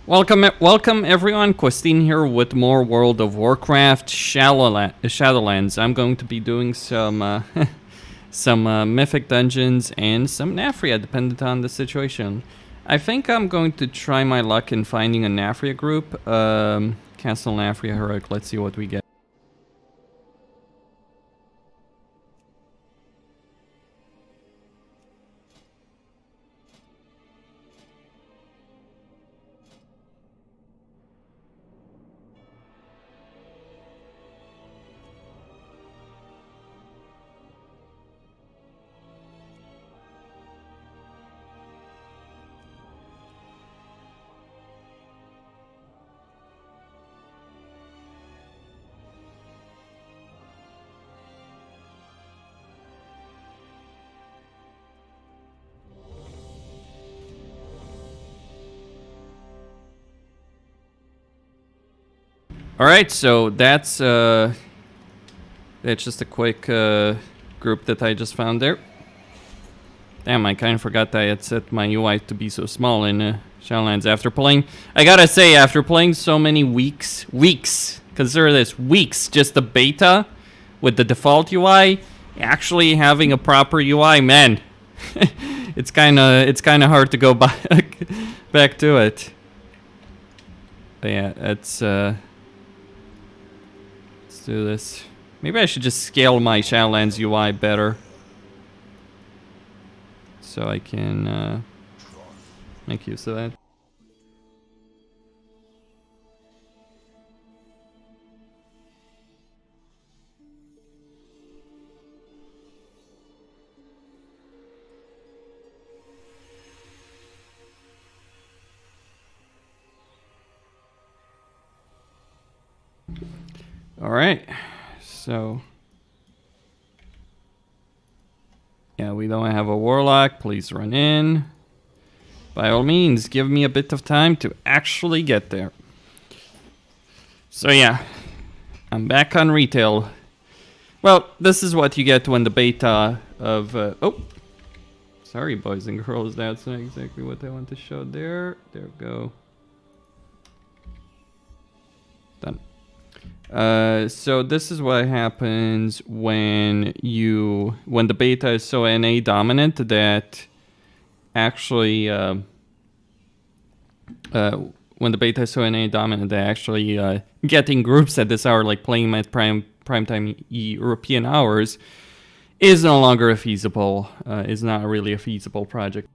Welcome everyone. Questin here with more World of Warcraft Shadowlands. I'm going to be doing some Mythic dungeons and some Nathria, dependent on the situation. I think I'm going to try my luck in finding a Nathria group. Castle Nathria Heroic. Let's see what we get. All right, so that's just a quick group that I just found there. Damn, I kind of forgot that I had set my UI to be so small in Shadowlands after playing. I gotta say, after playing so many weeks, consider this, weeks, just the beta with the default UI, actually having a proper UI, man, it's kind of hard to go back to it. But yeah, it's do this. Maybe I should just scale my Shadowlands UI better so I can make use of that. All right, so yeah, we don't have a warlock. Please run in. By all means, give me a bit of time to actually get there. So yeah, I'm back on retail. Well, this is what you get when the beta of oh, sorry boys and girls, that's not exactly what I want to show there. There we go. Done. So this is what happens when the beta is so NA dominant that actually when the beta is so NA dominant that actually getting groups at this hour, like playing at primetime European hours, is no longer a feasible is not really a feasible project.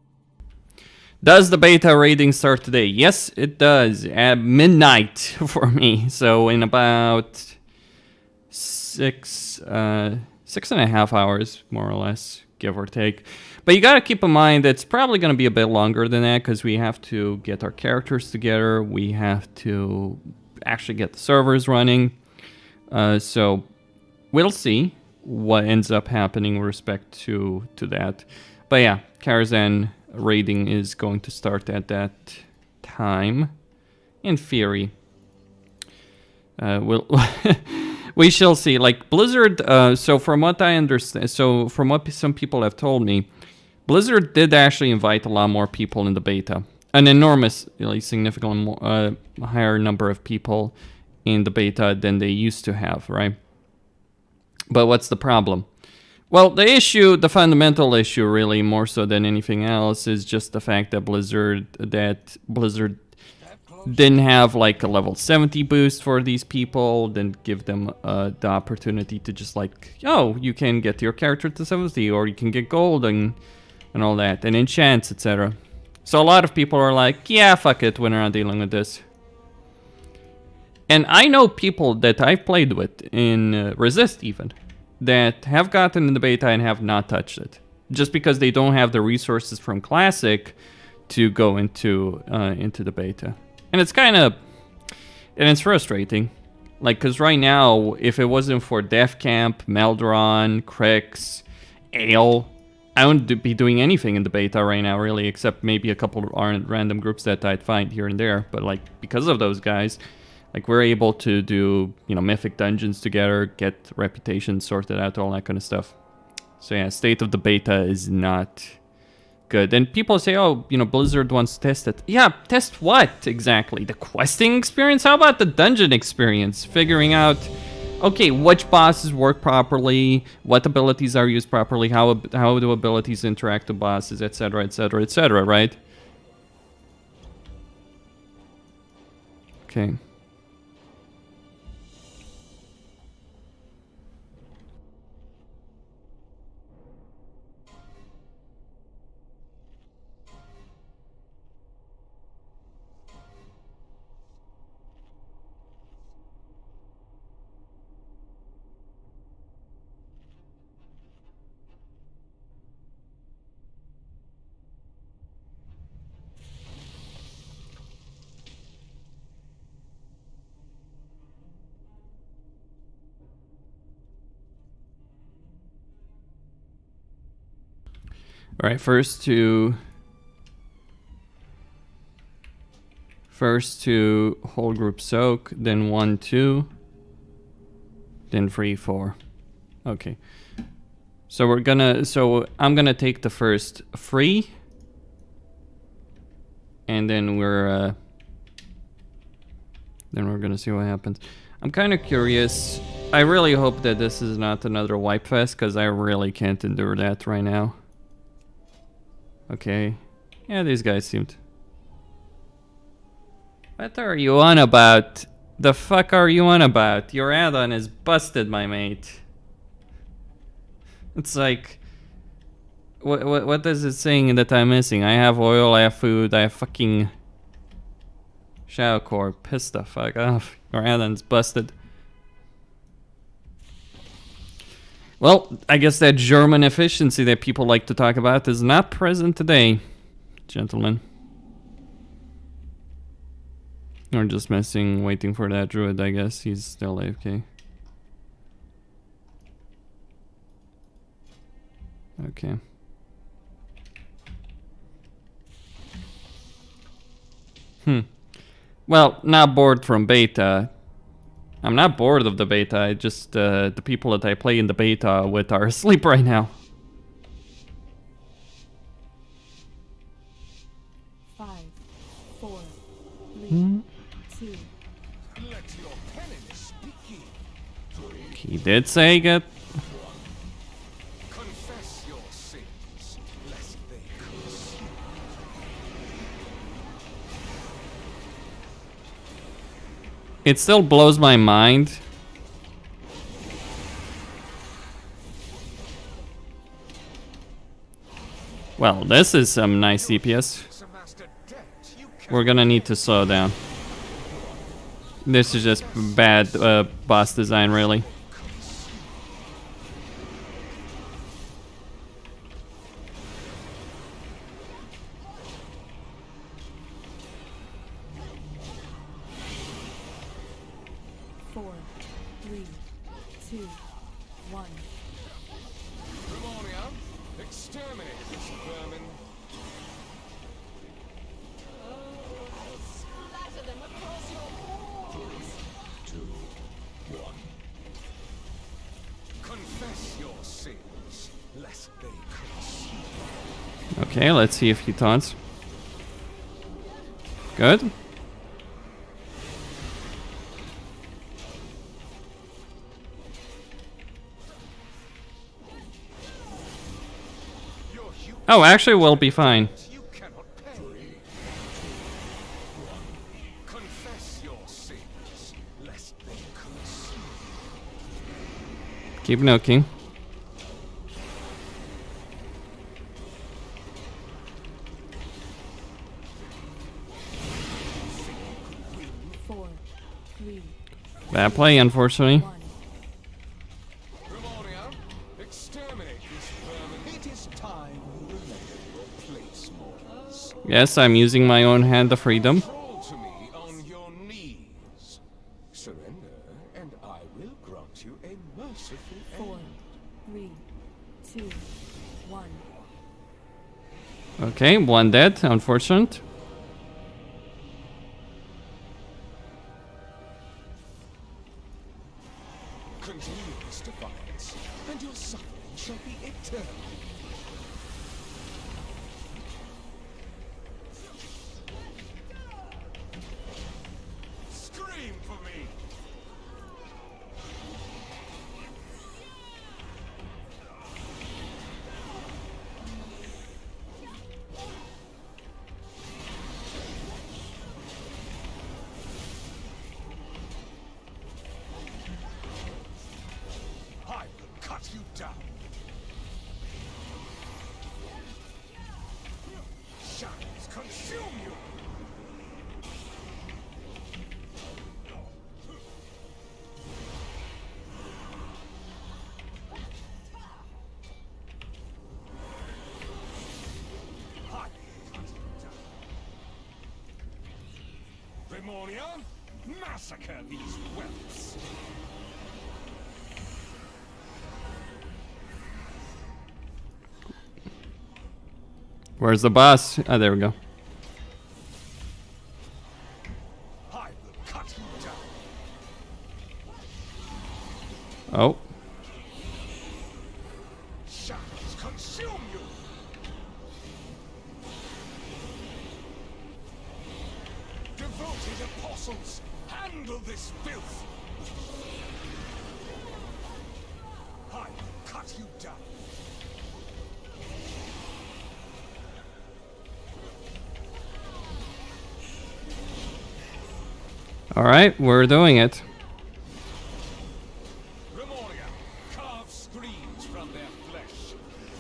Does the beta raiding start today? Yes, it does. At midnight for me. So in about 6.5 hours, more or less, give or take. But you gotta keep in mind that it's probably gonna be a bit longer than that because we have to get our characters together. We have to actually get the servers running. So we'll see what ends up happening with respect to that. But yeah, Karazhan raiding is going to start at that time, in theory. We shall see. Like Blizzard, so from what I understand, so from what some people have told me, Blizzard did actually invite a lot more people in the beta, an enormously significantly higher number of people in the beta than they used to have, right? But what's the problem? Well, the fundamental issue, really, more so than anything else, is just the fact that Blizzard didn't have like a level 70 boost for these people, didn't give them the opportunity to just like, oh, you can get your character to 70, or you can get gold and all that, and enchants, etc. So a lot of people are like, yeah, fuck it, we're not dealing with this. And I know people that I've played with in Resist even, that have gotten in the beta and have not touched it, just because they don't have the resources from Classic to go into the beta. And it's it's frustrating, like, because right now, if it wasn't for Death Camp, Meldron, Crix, Ale, I wouldn't be doing anything in the beta right now, really, except maybe a couple of random groups that I'd find here and there. But like, because of those guys, like, we're able to do, you know, Mythic dungeons together, get reputation sorted out, all that kind of stuff. So yeah, state of the beta is not good. And people say, oh, you know, Blizzard wants to test it. Yeah, test what exactly? The questing experience? How about the dungeon experience? Figuring out, okay, which bosses work properly, what abilities are used properly, how do abilities interact with bosses, etc., etc., etc., right? Okay. All right, first to whole group soak, then 1, 2, then 3, 4. Okay. So I'm gonna take the first 3, and then we're gonna see what happens. I'm kind of curious. I really hope that this is not another wipe fest, because I really can't endure that right now. Okay. Yeah, these guys seemed... What are you on about? The fuck are you on about? Your add-on is busted, my mate. It's like... What is it saying that I'm missing? I have oil, I have food, I have fucking... Shadow Core. Piss the fuck off. Your add-on's busted. Well, I guess that German efficiency that people like to talk about is not present today, gentlemen. Or just messing, waiting for that druid, I guess. He's still AFK. Okay. Well, not bored from beta. I'm not bored of the beta, I just, the people that I play in the beta with are asleep right now. 5, 4, 3, 2. He did say get... Confess your sins, lest they curse you. It still blows my mind. Well, this is some nice CPS. We're gonna need to slow down. This is just bad boss design, really. Okay, let's see if he taunts. Good. Oh, actually, we'll be fine. Keep knocking. Bad play, unfortunately. Yes, I'm using my own hand of freedom. Okay, one dead, unfortunate. consume you! Primordial, massacre these whelps! Where's the boss? Ah, there we go. I will cut you down! Oh. Shadows consume you! Devoted apostles, handle this filth! I will cut you down! All right, we're doing it. Remoria, carve screams from their flesh.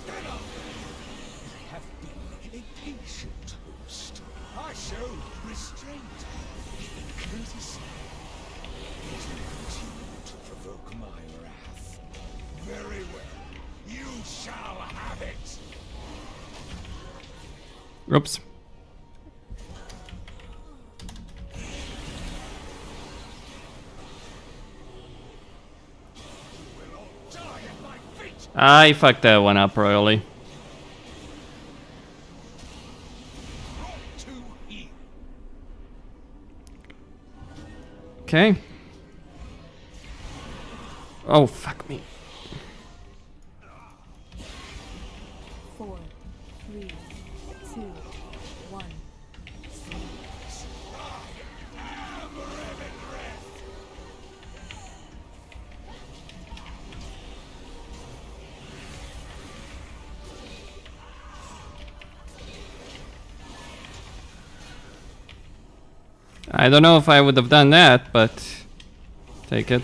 I have been a patient host. I show restraint and courtesy. It will continue to provoke my wrath. Very well. You shall have it. Oops. I fucked that one up royally. Okay. Oh, fuck me. 4, 3, 2, 1. I don't know if I would have done that, but take it.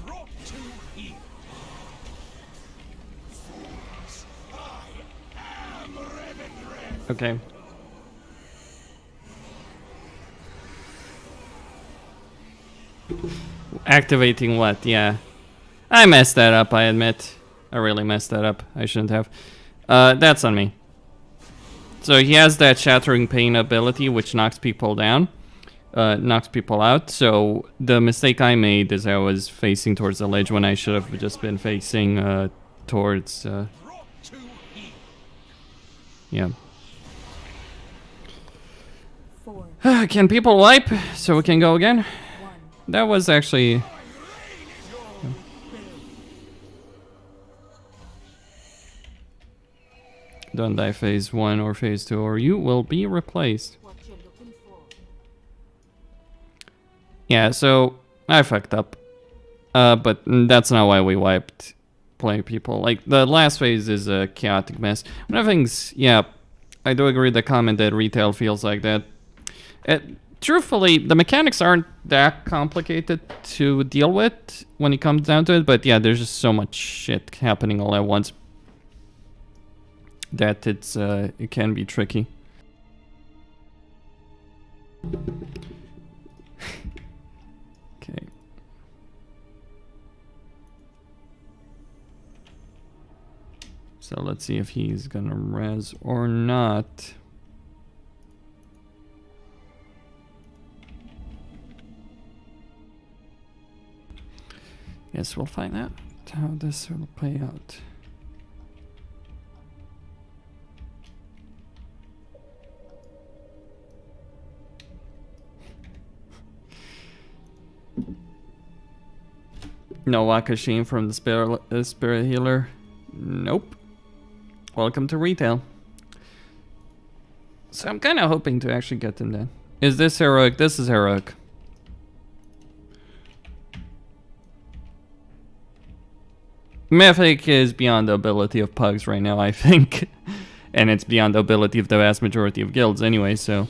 Brought to heel. I am Revenant. Okay. Activating what? Yeah. I messed that up, I admit. I really messed that up. I shouldn't have. That's on me. So he has that Shattering Pain ability, which knocks people down. Knocks people out. So the mistake I made is I was facing towards the ledge when I should have just been facing towards... yeah. 4, Can people wipe so we can go again? 1. That was actually... Don't die phase 1 or phase 2 or you will be replaced. What you're looking for. Yeah, so I fucked up. But that's not why we wiped playing people. Like, the last phase is a chaotic mess. One of the things, yeah, I do agree with the comment that retail feels like that. Truthfully, the mechanics aren't that complicated to deal with when it comes down to it, but yeah, there's just so much shit happening all at once that it can be tricky. Okay. So let's see if he's gonna res or not. Guess we'll find out how this will play out. No Wakashin from the spirit healer. Nope. Welcome to retail. So I'm kind of hoping to actually get them then. Is this heroic? This is heroic. Mythic is beyond the ability of pugs right now, I think. And it's beyond the ability of the vast majority of guilds anyway, so...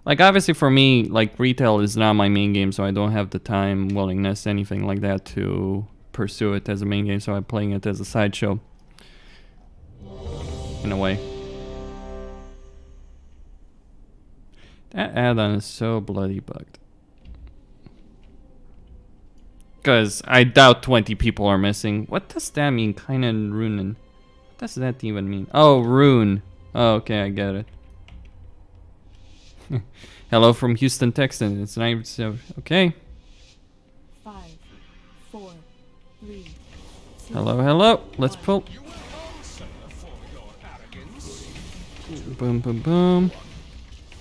Like, obviously for me, like, retail is not my main game, so I don't have the time, willingness, anything like that to pursue it as a main game, so I'm playing it as a sideshow. In a way. That add-on is so bloody bugged. Because I doubt 20 people are missing. What does that mean, kinda runen? What does that even mean? Oh, rune. Oh, okay, I get it. Hello from Houston, Texas. It's 9. Okay. 5, 4, 3, 2. Hello, hello. Let's pull. You will answer for your arrogance. Boom, boom, boom.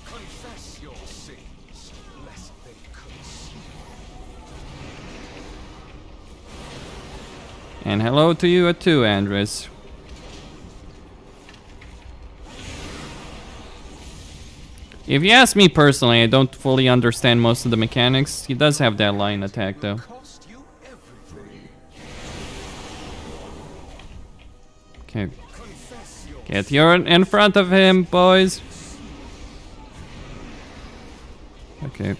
Confess your sins, lest they consume. And hello to you too, Andres. If you ask me personally, I don't fully understand most of the mechanics. He does have that line attack though. Cost you everything. Okay. Confess your Get your in front of him, boys. Okay.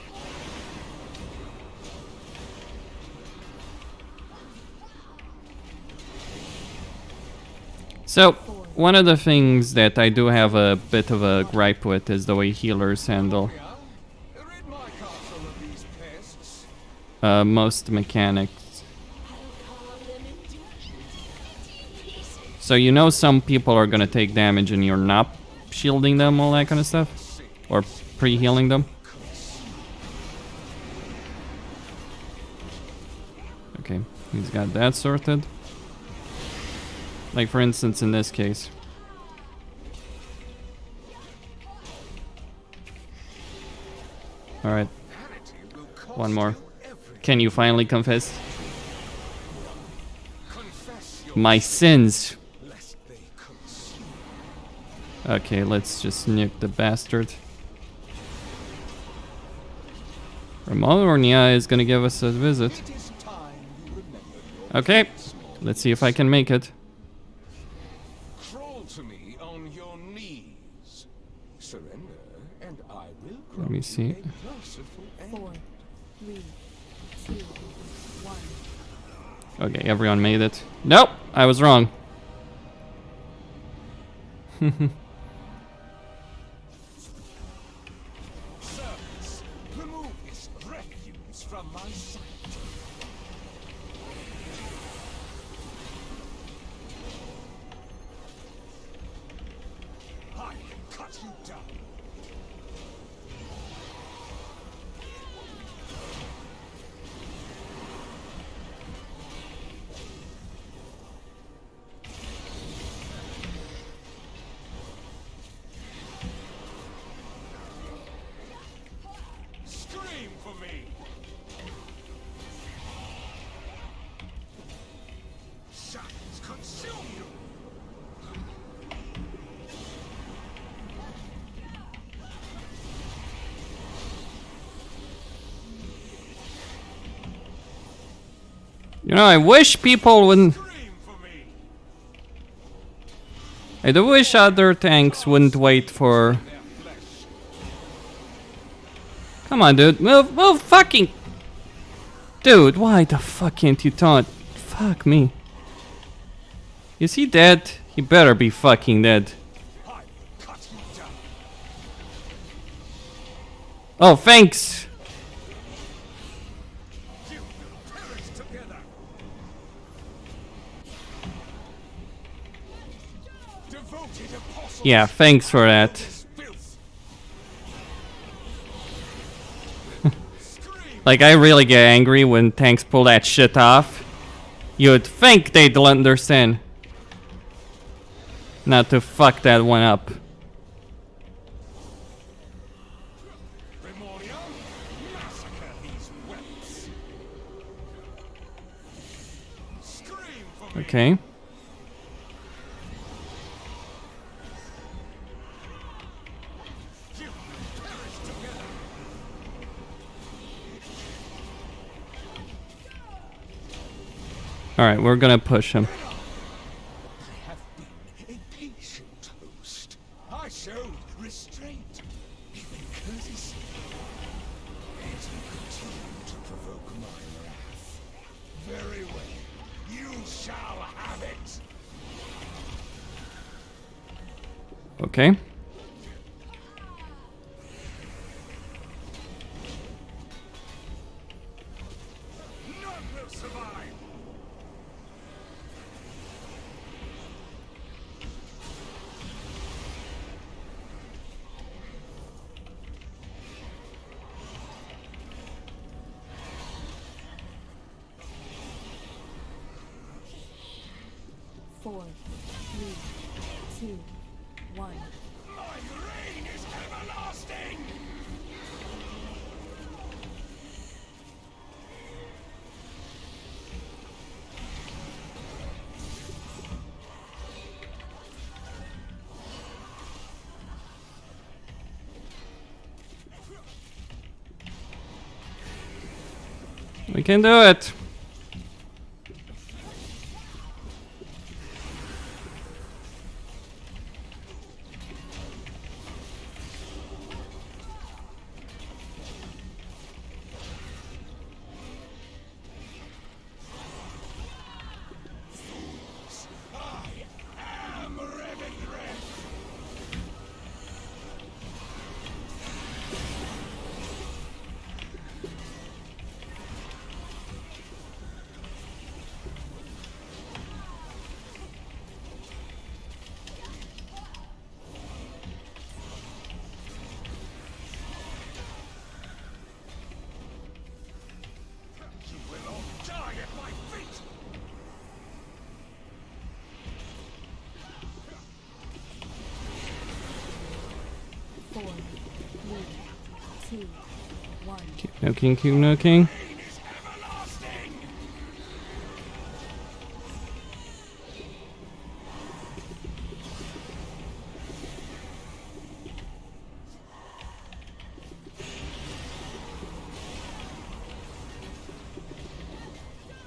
So, one of the things that I do have a bit of a gripe with is the way healers handle rid my castle of these pests. most mechanics. So you know some people are gonna take damage and you're not shielding them, all that kind of stuff? Or pre-healing them? Okay, he's got that sorted. Like for instance in this case. Alright. One more. Can you finally confess? My sins. Okay, let's just nuke the bastard. Ramornia is gonna give us a visit. Okay, let's see if I can make it. Crawl to me on your knees. Surrender, and I will Let me see. grant you a merciful end. 4, 3, 2, 1. Okay, everyone made it. Nope, I was wrong. Servants, remove this refuse from my sight. I can cut you down. Scream for me. Shadows consume you. You know, I wish people wouldn't... Scream for me. I do wish other tanks wouldn't wait for... Their flesh. Come on, dude. Move fucking... Dude, why the fuck can't you taunt? Fuck me. Is he dead? He better be fucking dead. I will cut you down. Oh, thanks! You will perish together. Devoted apostles. Yeah, thanks for that. This filth. Scream. Like, I really get angry when tanks pull that shit off. You'd think they'd understand. Not to fuck that one up. Remoria, massacre these whelps. Scream for me. Okay. You will perish together. Alright, we're gonna push him. I have been a patient host. I showed restraint, even courtesy. Yet you continue to provoke my wrath. Very well. You shall have it. Okay. None will survive. Four, three, two, one. My reign is everlasting. We can do it. I am Revendreth. You will all die at my feet. Four, three, two, one. No king, king, no king. Reign is everlasting.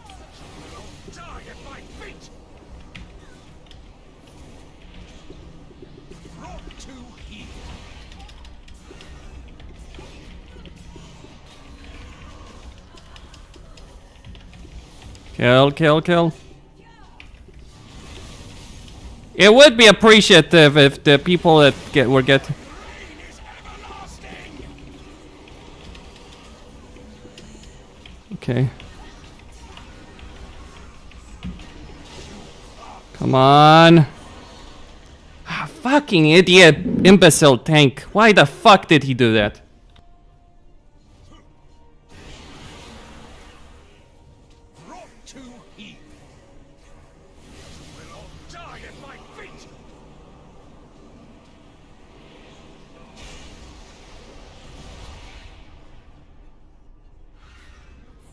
You will all die at my feet. Brought to heel. Kill, kill, kill. It would be appreciative if the people that were getting. Reign is everlasting. Okay. Come on. Ah, fucking idiot, imbecile tank. Why the fuck did he do that? Brought to heel. You will all die at my feet.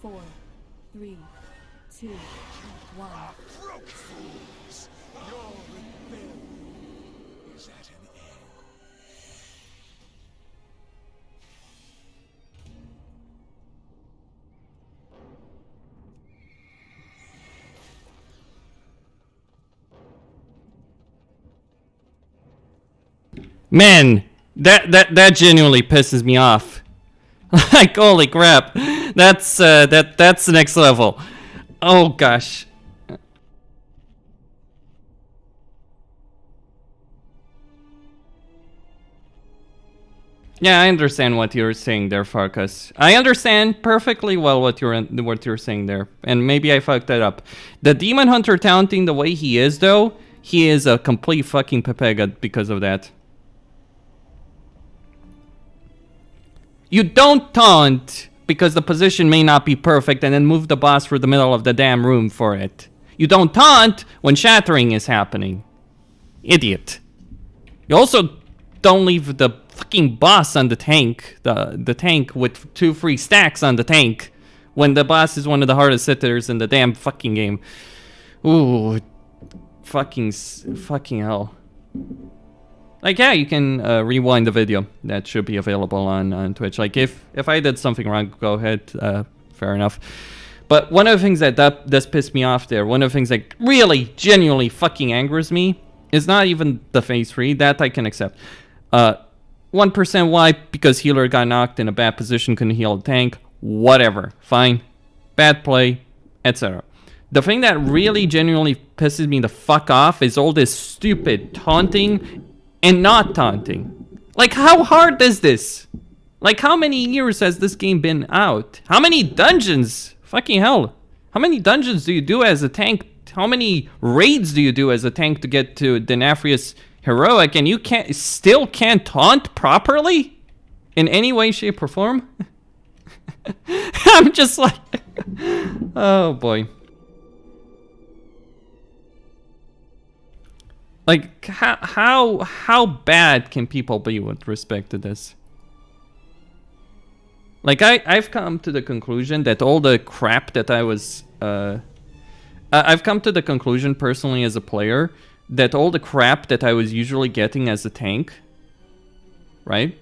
Four, three, two, one. Broke fools. Your rebellion is at an end. Man, that genuinely pisses me off. Like, holy crap. That's the next level. Oh gosh. Yeah, I understand what you're saying there, Farkas. I understand perfectly well what you're saying there, and maybe I fucked that up. The Demon Hunter taunting the way he is, though, he is a complete fucking pepega because of that. You don't taunt because the position may not be perfect and then move the boss through the middle of the damn room for it. You don't taunt when shattering is happening. Idiot. You also don't leave the fucking boss on the tank, the tank with 2 free stacks on the tank, when the boss is one of the hardest hitters in the damn fucking game. Ooh, fucking hell. Like, yeah, you can rewind the video. That should be available on Twitch. Like, if I did something wrong, go ahead. Fair enough. But one of the things that does piss me off there, one of the things that really, genuinely fucking angers me, is not even the phase 3. That I can accept. 1% wipe because healer got knocked in a bad position, couldn't heal the tank. Whatever. Fine. Bad play, etc. The thing that really genuinely pisses me the fuck off is all this stupid taunting and not taunting. Like, how hard is this? Like, how many years has this game been out? How many dungeons? Fucking hell. How many dungeons do you do as a tank? How many raids do you do as a tank to get to the Nathria's heroic, and you still can't taunt properly? In any way, shape, or form? I'm just like... oh, boy. Like, how bad can people be with respect to this? Like, I've come to the conclusion that all the crap that I was... I've come to the conclusion, personally, as a player, that all the crap that I was usually getting as a tank, right?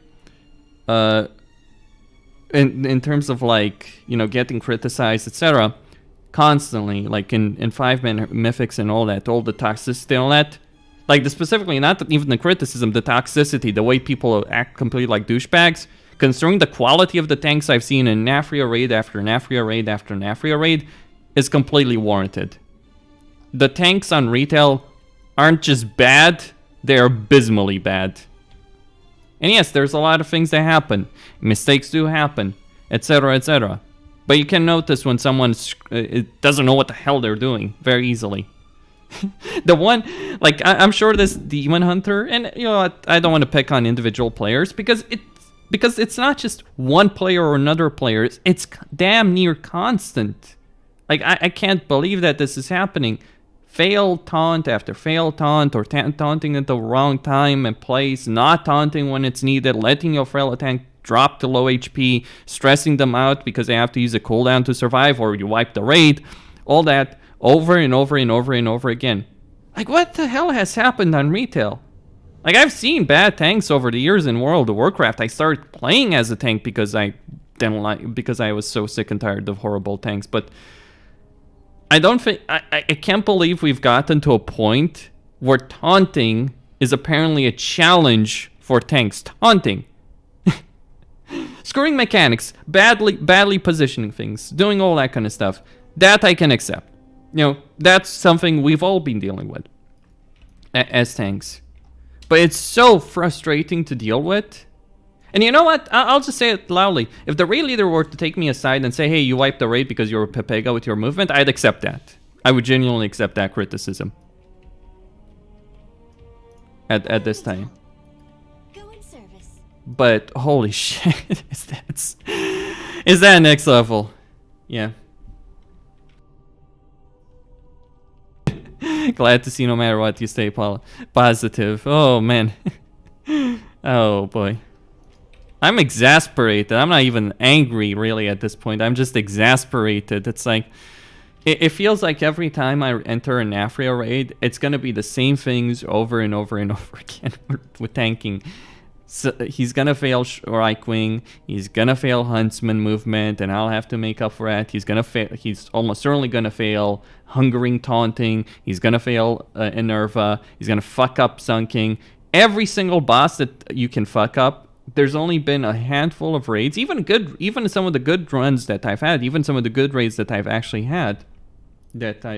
In terms of, like, you know, getting criticized, etc., constantly, like in 5-man mythics and all that, all the toxicity and all that, like, specifically, not even the criticism, the toxicity, the way people act completely like douchebags, considering the quality of the tanks I've seen in Nathria raid after Nathria raid after Nathria raid, is completely warranted. The tanks on retail aren't just bad, they're abysmally bad. And yes, there's a lot of things that happen. Mistakes do happen, etc., etc. But you can notice when someone doesn't know what the hell they're doing very easily. The one, like, I'm sure this Demon Hunter, and, you know, I don't want to pick on individual players, because it's not just one player or another player, it's damn near constant. Like, I can't believe that this is happening. Fail taunt after fail taunt, or taunting at the wrong time and place, not taunting when it's needed, letting your frail tank drop to low HP, stressing them out because they have to use a cooldown to survive, or you wipe the raid, all that, over and over and over and over again. Like, what the hell has happened on retail? Like, I've seen bad tanks over the years in World of Warcraft. I started playing as a tank because I was so sick and tired of horrible tanks, but I don't think... I can't believe we've gotten to a point where taunting is apparently a challenge for tanks. Taunting. Screwing mechanics, badly positioning things, doing all that kind of stuff. That I can accept. You know, that's something we've all been dealing with as tanks. But it's so frustrating to deal with. And you know what? I'll just say it loudly. If the raid leader were to take me aside and say, hey, you wiped the raid because you're a Pepega with your movement, I'd accept that. I would genuinely accept that criticism. At this time. Go in service. But holy shit, is that next level? Yeah. Glad to see no matter what you stay positive. Oh man. Oh boy. I'm exasperated. I'm not even angry really at this point. I'm just exasperated. It's like, it feels like every time I enter a Nathria raid, it's gonna be the same things over and over and over again with tanking. So he's gonna fail Reichwing, he's gonna fail Huntsman movement, and I'll have to make up for that. He's gonna fail. He's almost certainly gonna fail Hungering Taunting. He's gonna fail Enerva. He's gonna fuck up Sunking. Every single boss that you can fuck up. There's only been a handful of raids, even some of the good runs that I've had, even some of the good raids that I've actually had, that I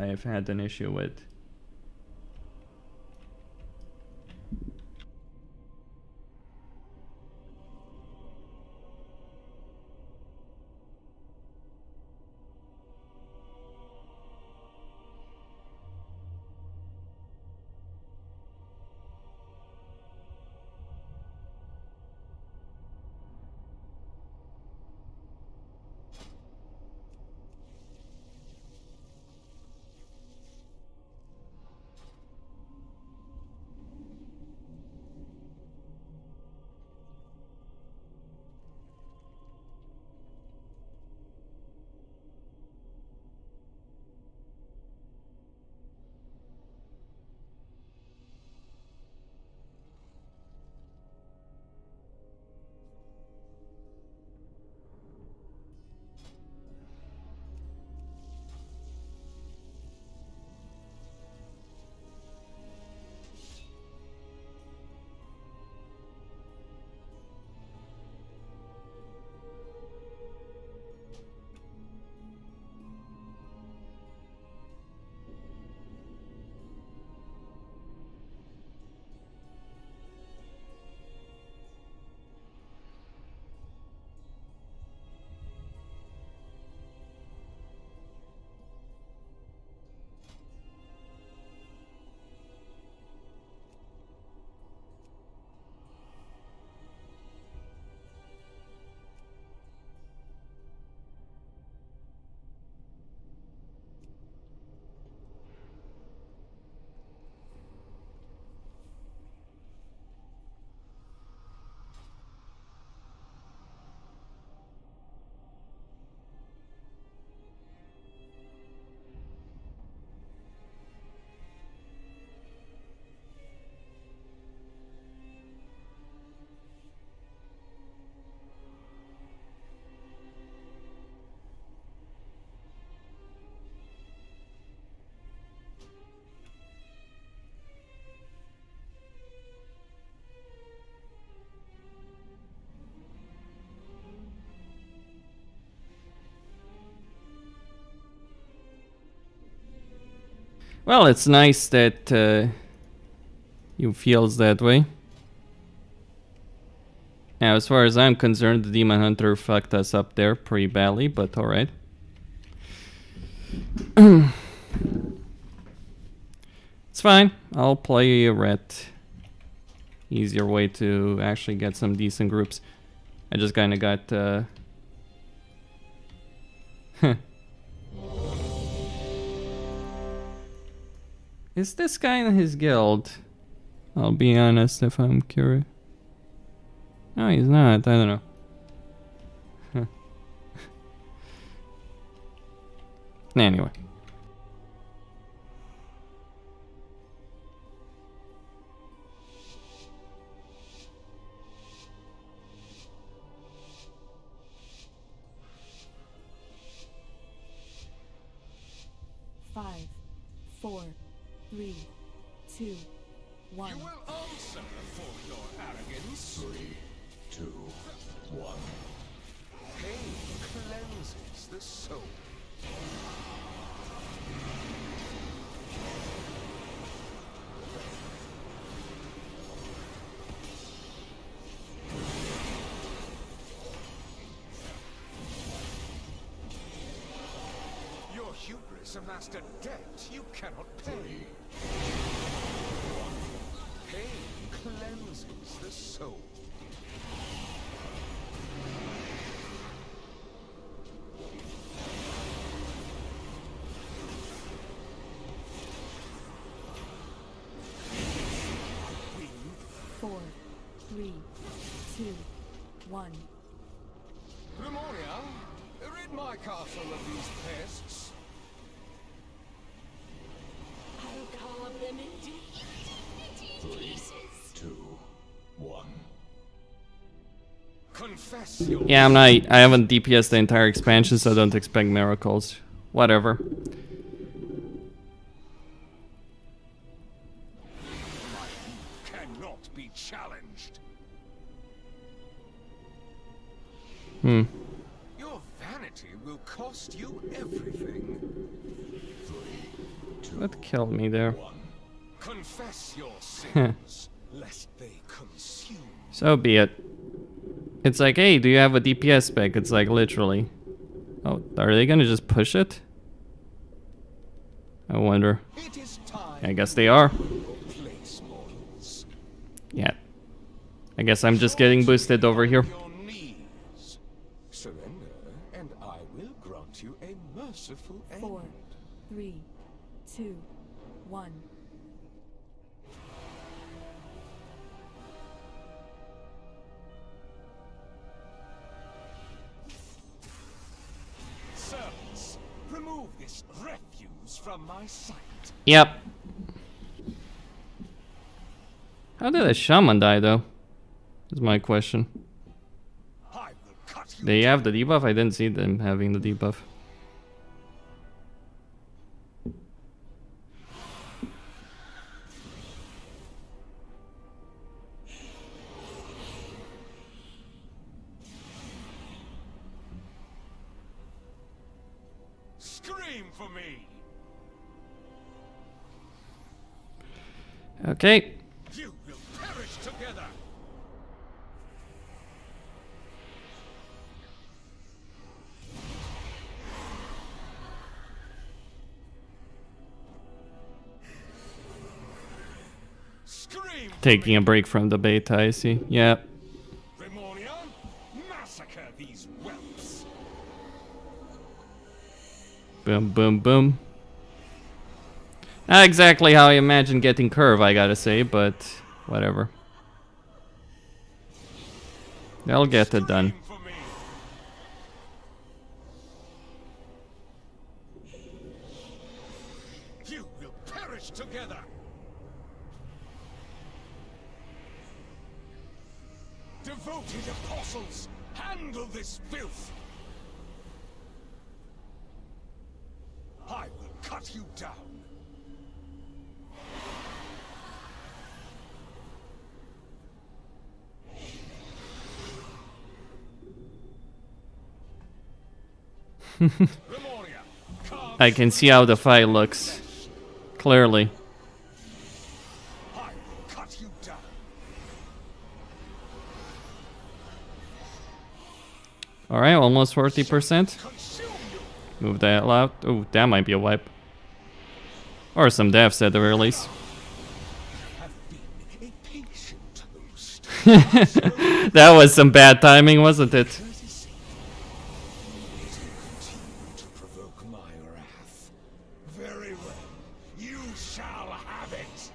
have had an issue with. Well, it's nice that you feels that way. Now, as far as I'm concerned, the Demon Hunter fucked us up there pretty badly, but alright. It's fine. I'll play a ret. Easier way to actually get some decent groups. I just kinda got Is this guy in his guild? I'll be honest if I'm curious. No, he's not. I don't know. Anyway. Five, 4, 3, 2, 1. You will answer for your arrogance. 3, 2, 1. Pain cleanses the soul. Your hubris amassed a debt you cannot pay. Pain cleanses the soul. Four, 3, 2, 1. Lemuria, rid my castle of these pests. I'll carve them into pieces. 2, 1. Confess your Yeah, I haven't DPS the entire expansion, so don't expect miracles. Whatever. cannot be challenged. Your vanity will cost you everything. 3, 2, What killed me there? 1. Confess your sins, lest they consume. So be it. It's like, hey, do you have a DPS spec? It's like, literally. Oh, are they gonna just push it? I wonder. It is time I guess they are. to replace mortals. Yeah. I guess I'm just getting boosted over here. Your knees. Surrender, and I will grant you a merciful end. 4, 3, 2, 1. Servants, remove this refuse from my sight. Yep. How did a shaman die, though? Is my question. I will cut you. They have the debuff? I didn't see them having the debuff. Scream for me. Okay. You will perish together. Scream. Taking a break from the beta, I see. Yep. Remoria, massacre these whelps. Boom, boom, boom. Not exactly how I imagine getting curve, I gotta say, but whatever. They'll get it done. Scream for me. You will perish together. Devoted apostles, handle this filth. I will cut you down. Remoria, carve I can see how the fight looks. Clearly. I will cut you down. Alright, almost 40%. Consume you. Move that out. Oh, that might be a wipe. Or some deaths at the very least. Have been a patient host. That was some bad timing, wasn't it? Courtesy. It will continue to provoke my wrath. Very well. You shall have it.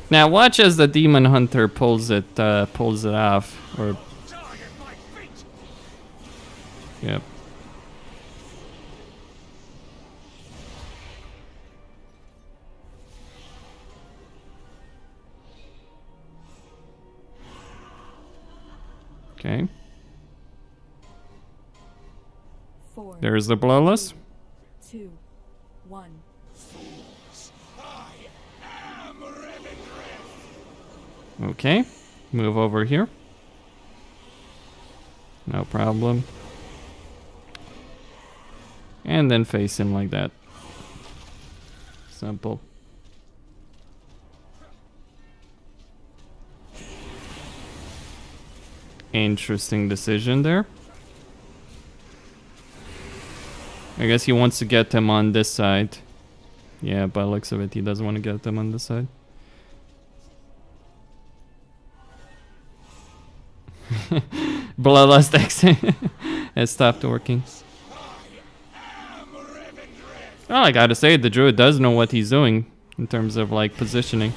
Now watch as the demon hunter pulls it off. Or Die at my feet. yep. Okay. 4, There's the blowless. 2, 1. I am Revendreth. Okay. Move over here. No problem. And then face him like that. Simple. Interesting decision there. I guess he wants to get them on this side. Yeah, by the looks of it, he doesn't want to get them on this side. Bloodlust X has stopped working. Oh, I gotta say, the druid does know what he's doing in terms of like positioning.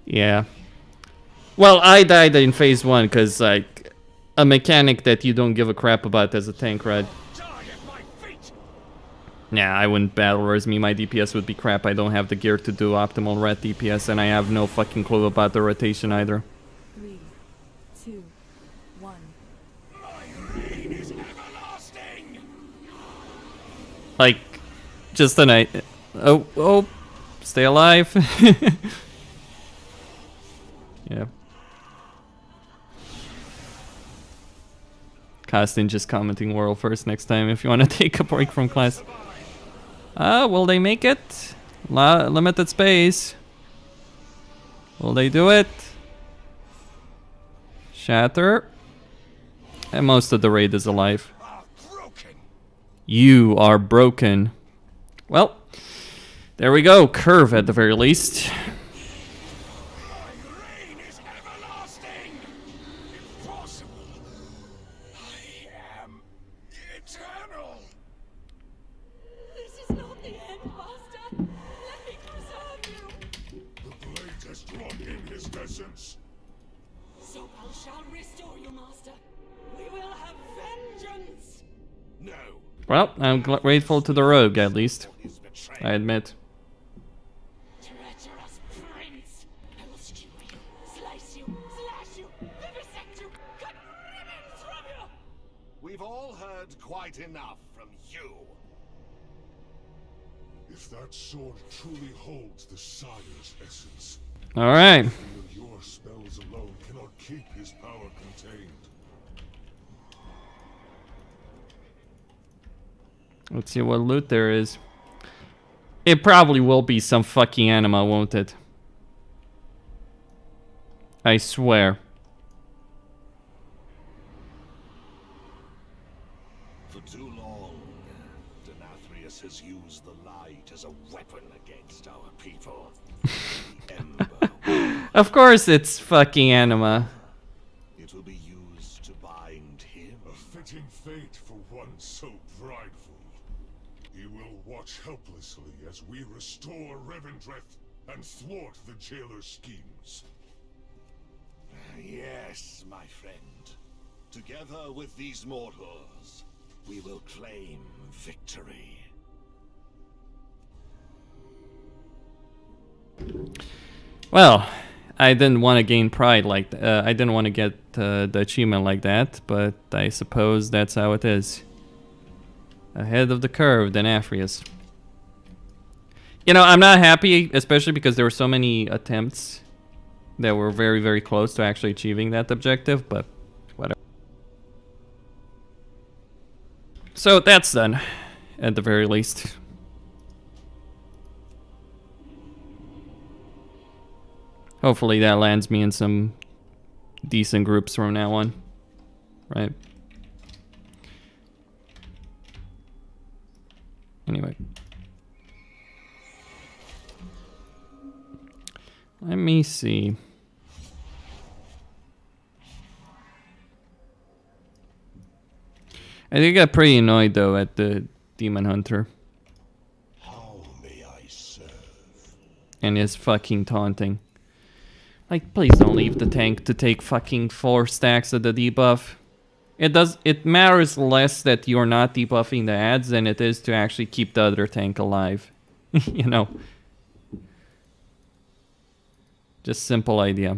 Yeah. Well, I died in phase 1 because like a mechanic that you don't give a crap about as a tank, right? Die at my feet. Yeah, I wouldn't battle whereas me. My DPS would be crap. I don't have the gear to do optimal red DPS, and I have no fucking clue about the rotation either. 3, 2, 1. My reign is everlasting. Like, just a night. Oh, stay alive. Yeah. Casting just commenting world first next time if you want to take a break from class. Will they make it? Limited space. Will they do it? Shatter. And most of the raid is alive. Are broken. You are broken. Well, there we go. Curve at the very least. My reign is everlasting. Impossible. I am eternal. This is not the end, Master. Let me preserve you. The blade has drawn in his essence. So I shall restore you, Master. We will have vengeance. No. Well, I'm grateful to the rogue at least. His betrayal. I admit. Treacherous prince. I will skewer you, slice you, slash you, vivisect you, cut ribbons from you. We've all heard quite enough from you. If that sword truly holds the Sire's essence, All right. even your spells alone cannot keep his power contained. Let's see what loot there is. It probably will be some fucking anima, won't it? I swear. For too long, Nathria has used the light as a weapon against our people. The ember. Of course it's fucking anima. It will be used to bind him. A fitting fate for one so prideful. He will watch helplessly as we restore Revendreth and thwart the jailer's schemes. Yes, my friend. Together with these mortals, we will claim victory. Well, I didn't want to gain pride like I didn't want to get the achievement like that, but I suppose that's how it is. ahead of the curve than Afrius. You know, I'm not happy, especially because there were so many attempts that were very, very close to actually achieving that objective, but whatever. So that's done, at the very least. Hopefully that lands me in some decent groups from now on, right? Anyway. Let me see. I think I got pretty annoyed though at the Demon Hunter. How may I serve? And his fucking taunting. Like, please don't leave the tank to take fucking 4 stacks of the debuff. It matters less that you're not debuffing the ads than it is to actually keep the other tank alive. You know. Just simple idea.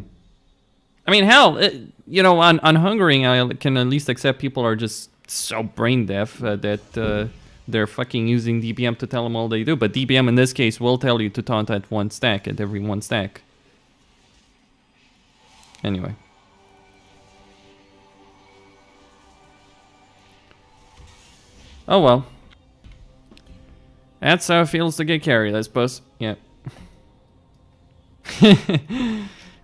I mean, hell, you know, on Hungering, I can at least accept people are just so brain deaf that they're fucking using DBM to tell them all they do. But DBM in this case will tell you to taunt at 1 stack, at every 1 stack. Anyway. Oh well. That's how it feels to get carried, I suppose. Yeah.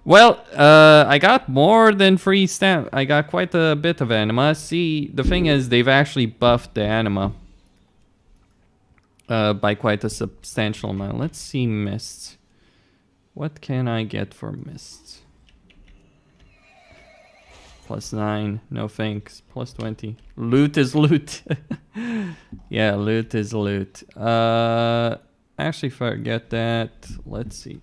Well, I got more than free stamp. I got quite a bit of anima. See, the thing is, they've actually buffed the anima by quite a substantial amount. Let's see mists. What can I get for mists? +9, no thanks. +20. Loot is loot. Yeah, loot is loot. Actually, forget that. Let's see.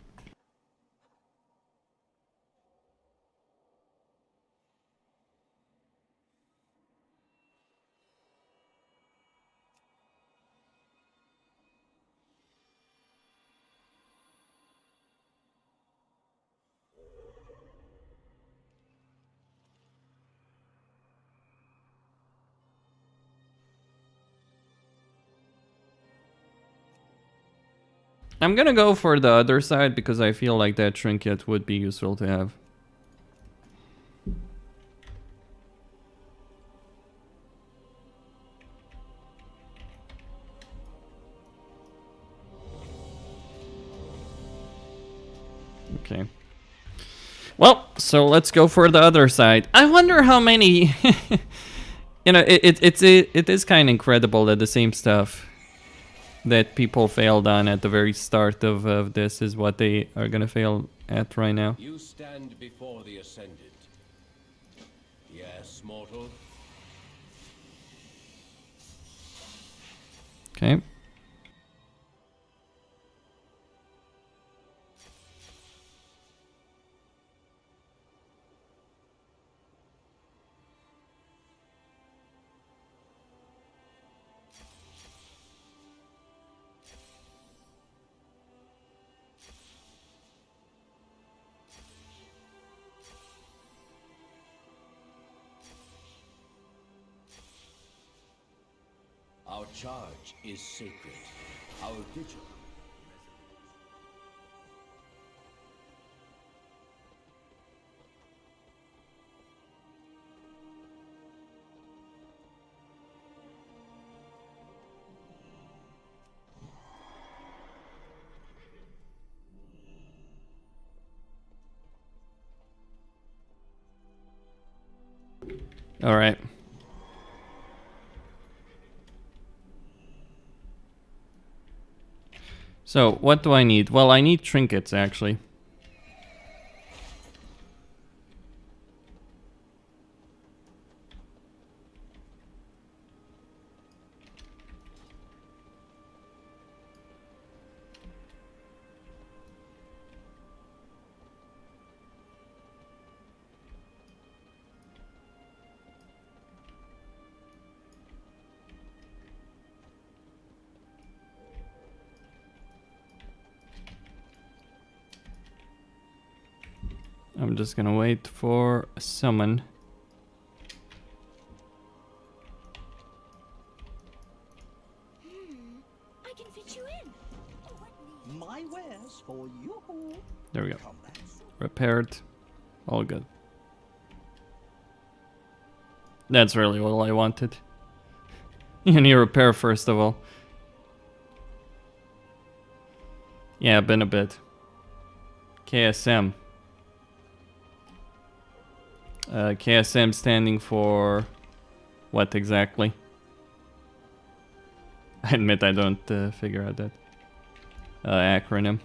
I'm gonna go for the other side because I feel like that trinket would be useful to have. Okay. Well, so let's go for the other side. I wonder how many... You know, it is kind of incredible that the same stuff that people failed on at the very start of this is what they are gonna fail at right now. You stand before the Ascended. Yes, mortal. Okay. Our charge is sacred. Our vigil. All right. So, what do I need? Well, I need trinkets, actually. I'm just gonna wait for a summon. There we go. Repaired. All good. That's really all I wanted. You need repair first of all. Yeah, been a bit. KSM. KSM standing for what exactly? I admit I don't figure out that acronym.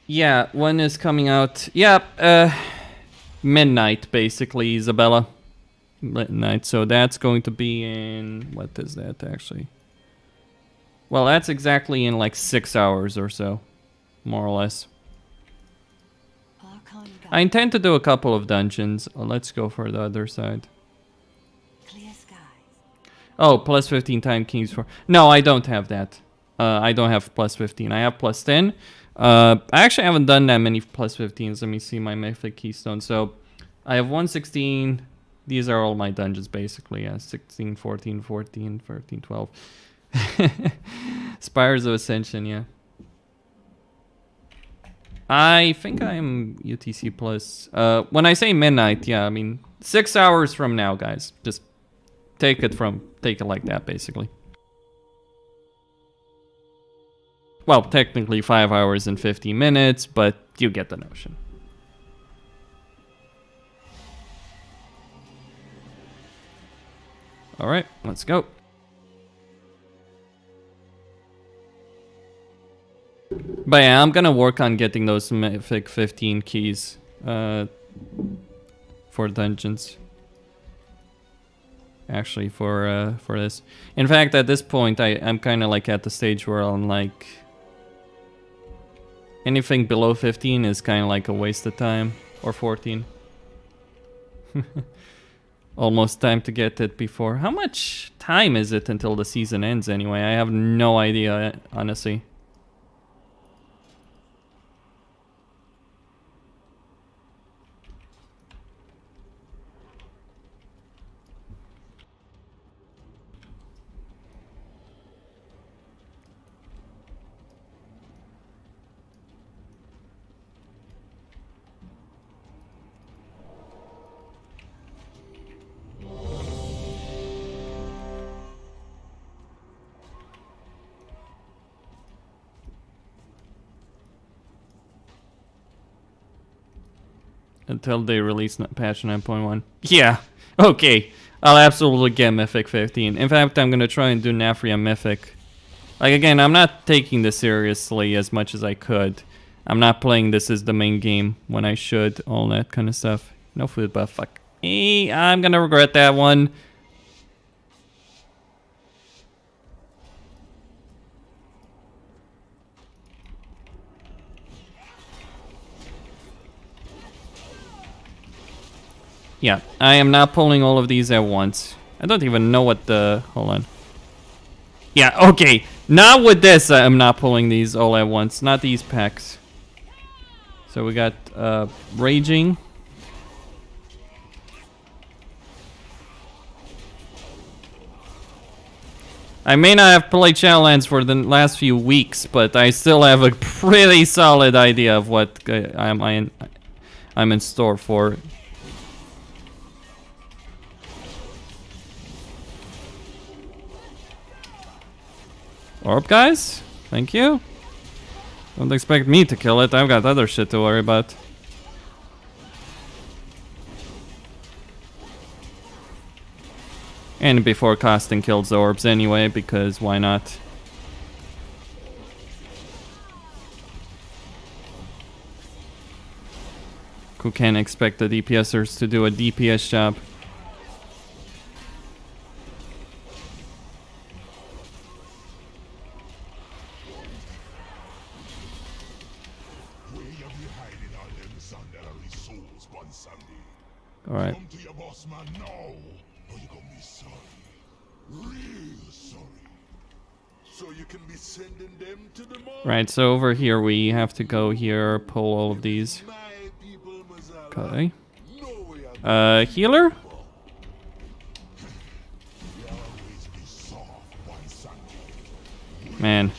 Yeah, when is coming out? Yeah, midnight basically, Isabella. Midnight, so that's going to be in, what is that actually? Well, that's exactly in like 6 hours or so, more or less. I intend to do a couple of dungeons. Let's go for the other side. Clear skies. Oh, plus 15 time kings for... No, I don't have that. I don't have plus 15. I have plus 10. I actually haven't done that many plus 15s. Let me see my Mythic Keystone. So, I have 116. These are all my dungeons, basically. Yeah, 16, 14, 14, 13, 12. Spires of Ascension, yeah. I think I'm UTC plus. When I say midnight, yeah, I mean 6 hours from now, guys. Just take it like that, basically. Well, technically 5 hours and 50 minutes, but you get the notion. All right, let's go. But yeah, I'm gonna work on getting those Mythic 15 keys for dungeons. Actually, for this. In fact, at this point, I'm kind of like at the stage where I'm like, anything below 15 is kind of like a waste of time, or 14. Almost time to get it before. How much time is it until the season ends anyway? I have no idea, honestly. Until they release patch 9.1. Yeah, okay. I'll absolutely get Mythic 15. In fact, I'm gonna try and do Nathria Mythic. Like, again, I'm not taking this seriously as much as I could. I'm not playing this as the main game when I should. All that kind of stuff. No food buff, fuck. I'm gonna regret that one. Yeah, I am not pulling all of these at once. I don't even know what the... Hold on. Yeah, okay. Not with this, I'm not pulling these all at once. Not these packs. So we got Raging. I may not have played Shadowlands for the last few weeks, but I still have a pretty solid idea of what I'm in store for. Orb, guys? Thank you. Don't expect me to kill it. I've got other shit to worry about. And before casting kills the orbs anyway, because why not? Who can expect the DPSers to do a DPS job? Alright. Come to your boss man now, or you're gonna be sorry. Real sorry. So you can be sending them to the mall. Right, so over here we have to go here, pull all of these. Okay. Healer? Man,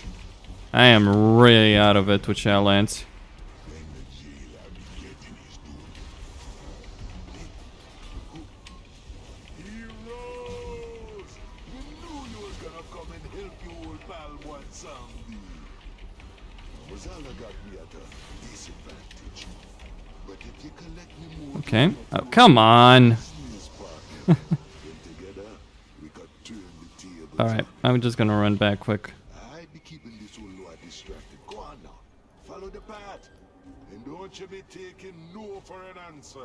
I am really out of it with Shadowlands. Heroes! We knew you was gonna come and help your old pal one someday. Mazala got me at a disadvantage. But if you collect me more... Okay. Oh, come on. business partner, then together we could turn the tables. Alright, I'm just gonna run back quick. I be keeping this old Lord distracted. Go on now. Follow the path. And don't you be taking no for an answer.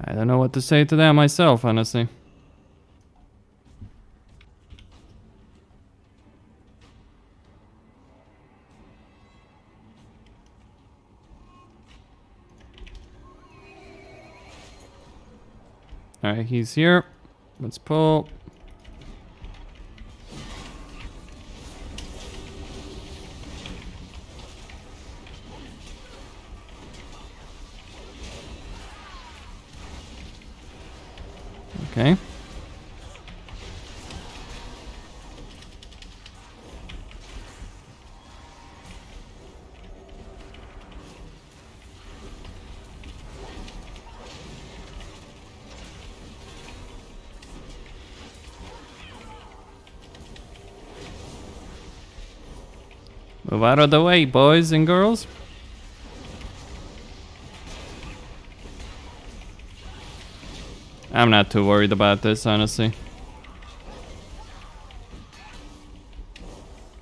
I don't know what to say to that myself, honestly. Alright, he's here. Let's pull. Okay. Move out of the way, boys and girls. I'm not too worried about this, honestly.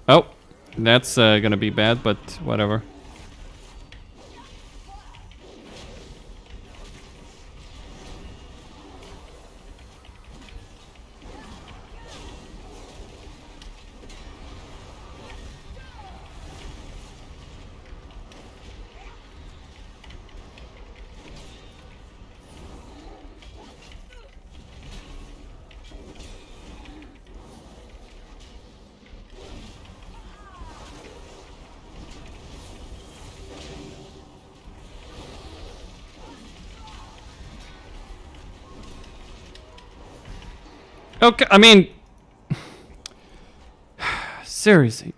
Oh, that's gonna be bad, but whatever. Okay, I mean, seriously.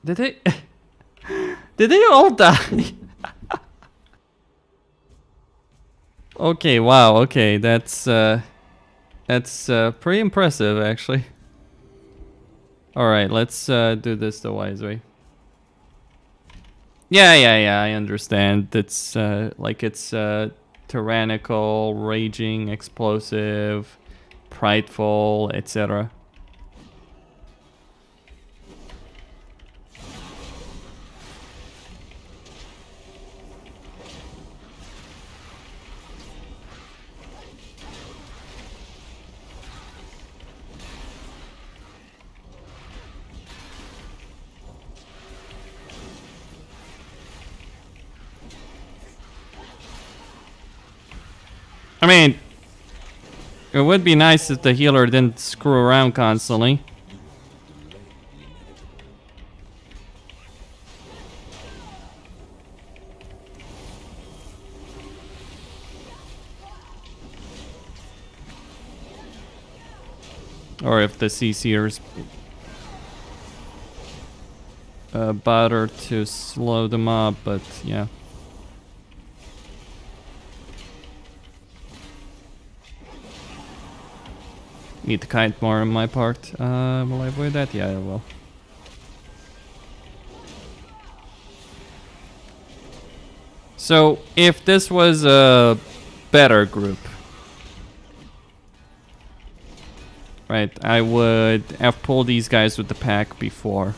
Did they? Did they all die? Okay, wow, okay, that's pretty impressive, actually. Alright, let's do this the wise way. Yeah, I understand. It's like it's tyrannical, raging, explosive, prideful, etc. I mean, it would be nice if the healer didn't screw around constantly. Or if the CCers bother to slow them up, but yeah. Need to kite more on my part. Will I avoid that? Yeah, I will. So, if this was a better group, right, I would have pulled these guys with the pack before.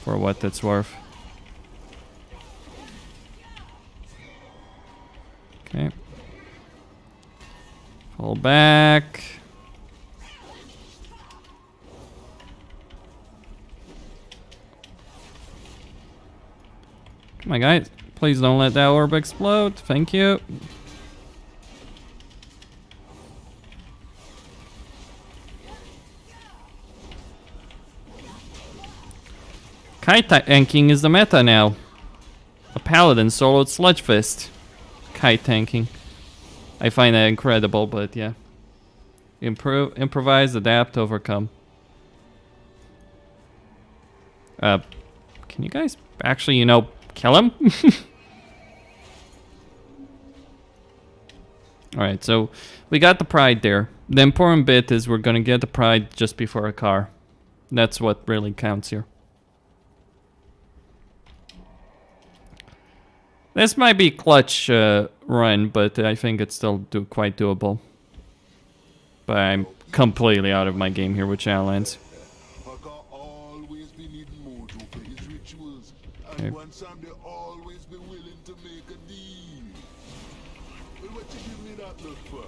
For what that's worth. Okay. Pull back. My guys, please don't let that orb explode. Thank you. Kite tanking is the meta now. A paladin soloed sludge fist. Kite tanking. I find that incredible, but yeah. Improvise, adapt, overcome. Can you guys actually, you know, kill him? Alright, so we got the pride there. The important bit is we're gonna get the pride just before a car. That's what really counts here. This might be clutch run, but I think it's still quite doable. But I'm completely out of my game here with Shadowlands. Haka always be needing mojo for his rituals, and Okay. one time they always be willing to make a deal. Well, what you give me that look for?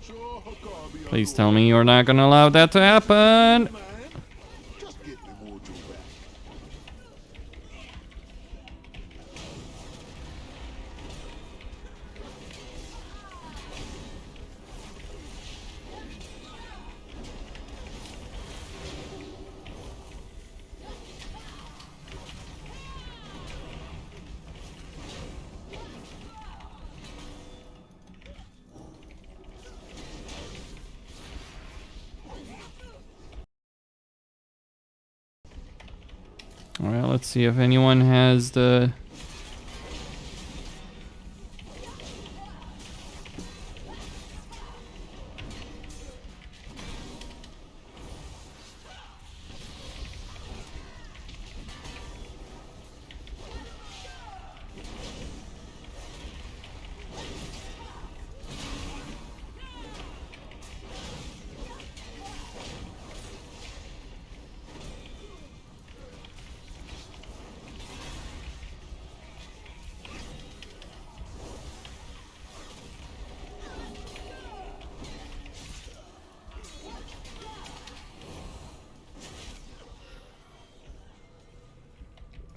Sure, Haka be Please tell me you're not gonna allow that to happen. man. Just get the mojo back. Alright, let's see if anyone has the...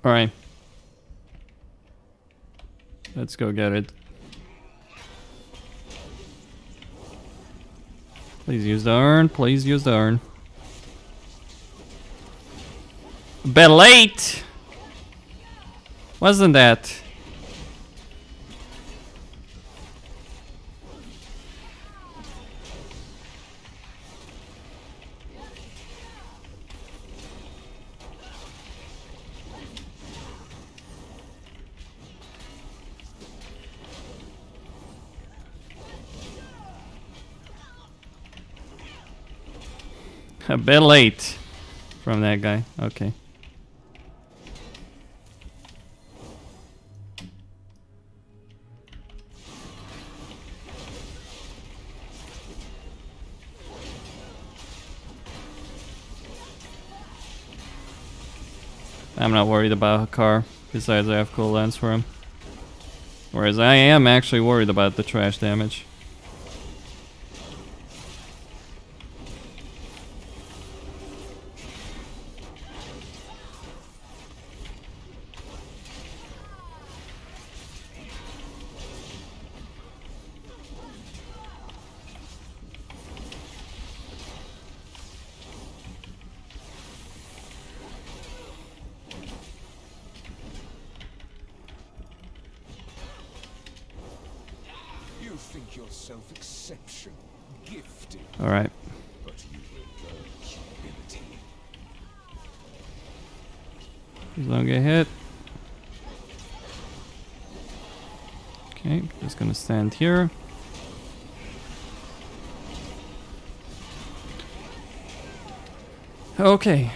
Alright. Let's go get it. Please use the urn. Please use the urn. A bit late! Wasn't that? A bit late from that guy. Okay. I'm not worried about a car. Besides, I have cooldowns for him. Whereas I am actually worried about the trash damage. You think yourself exceptional, gifted, Alright. but you will learn humility. Please don't get hit. Okay, just gonna stand here. Okay.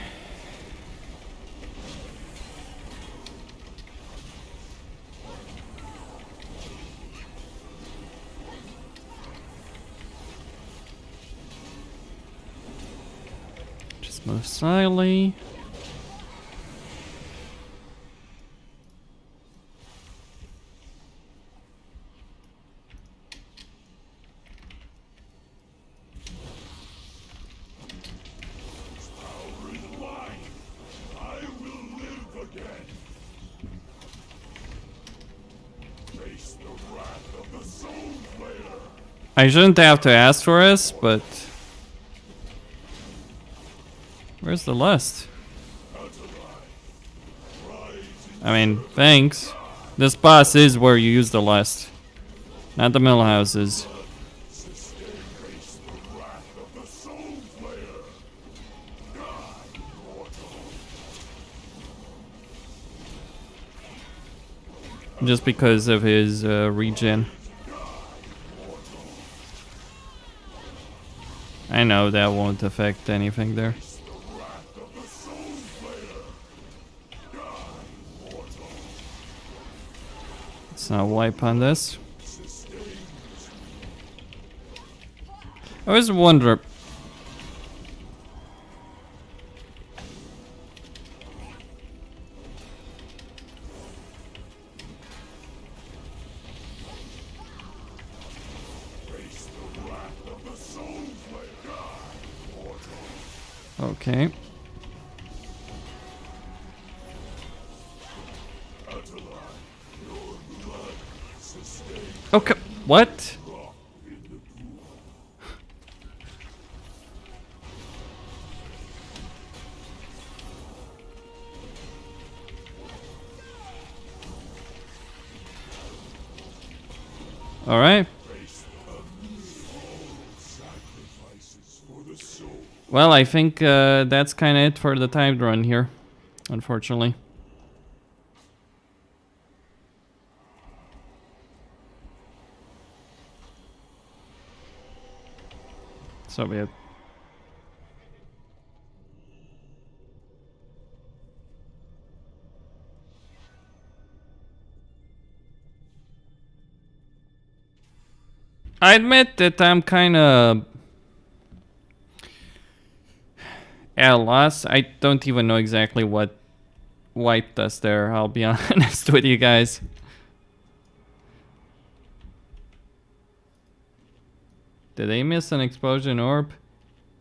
Just move slightly. I will live again. I shouldn't have to ask for this, but where's the lust? I mean, thanks. This boss is where you use the lust, not the mill houses. Just because of his regen. I know that won't affect anything there. Let's not wipe on this. I always wonder. Okay. Okay, what? All right. Well, I think that's kind of it for the timed run here, unfortunately. So be it. I admit that I'm kind of at a loss. I don't even know exactly what wipe does there, I'll be honest with you guys. Did they miss an explosion orb?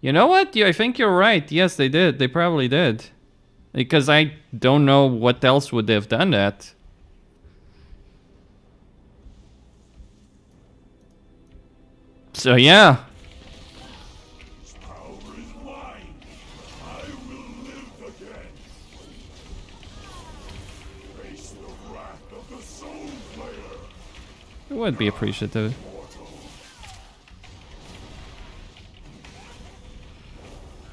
You know what? I think you're right. Yes, they did. They probably did. Because I don't know what else would have done that. So yeah. It would be appreciative.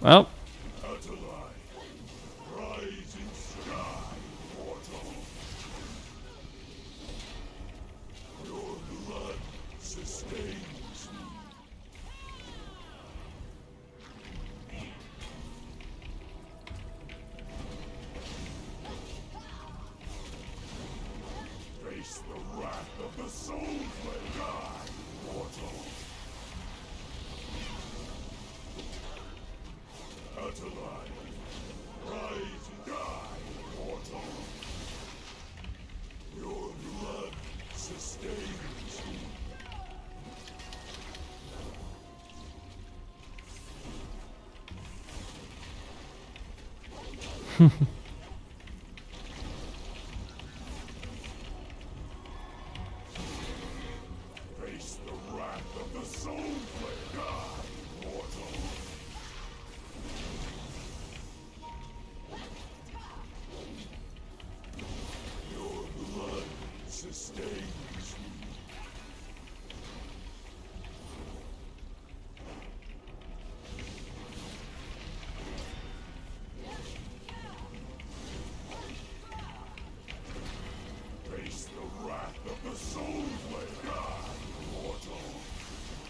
Well.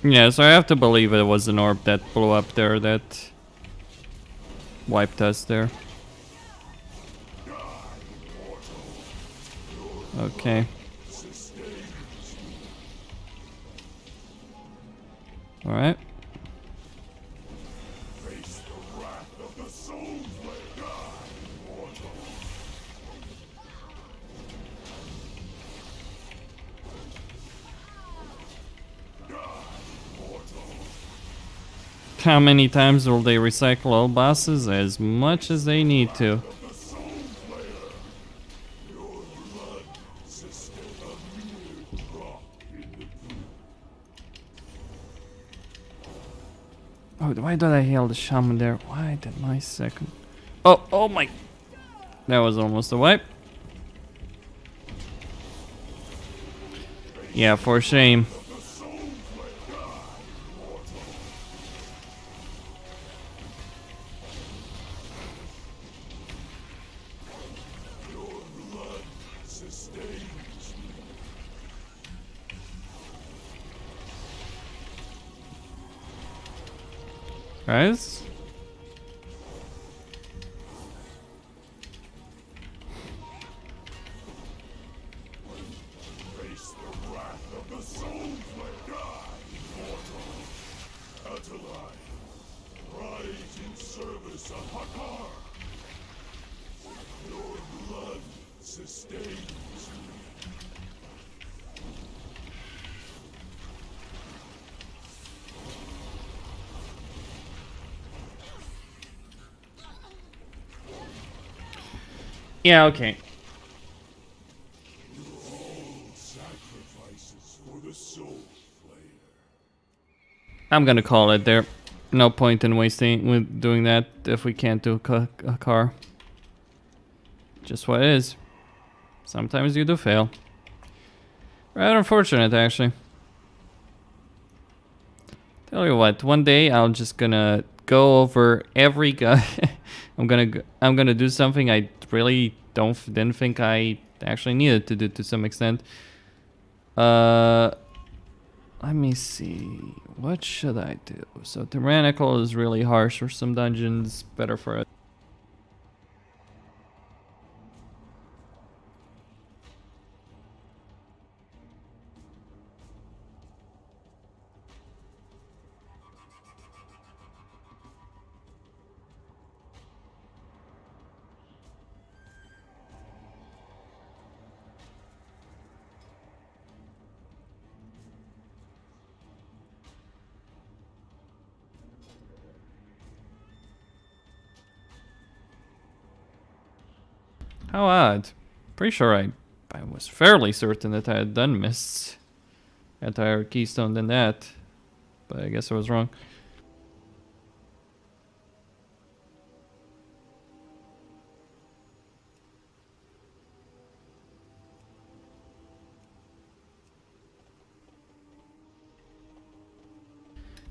Yeah, so I have to believe it was an orb that blew up there that wiped us there. Okay. Alright. How many times will they recycle all bosses? As much as they need to. Oh, why did I hail the shaman there? Why did my second... Oh, oh my... That was almost a wipe. Yeah, for shame. Guys? Face the wrath of the Soulflare. Atali, rise in service of Hakar. Your blood sustains me. Yeah, okay. Sacrifices for the Soulflare. I'm gonna call it there. No point in wasting with doing that if we can't do a car. Just what it is. Sometimes you do fail. Rather unfortunate, actually. Tell you what, one day I'm just gonna go over every guy. I'm gonna do something I really didn't think I actually needed to do to some extent. Let me see. What should I do? So tyrannical is really harsh for some dungeons, better for it. How odd. Pretty sure I was fairly certain that I had done mists at higher Keystone than that. But I guess I was wrong.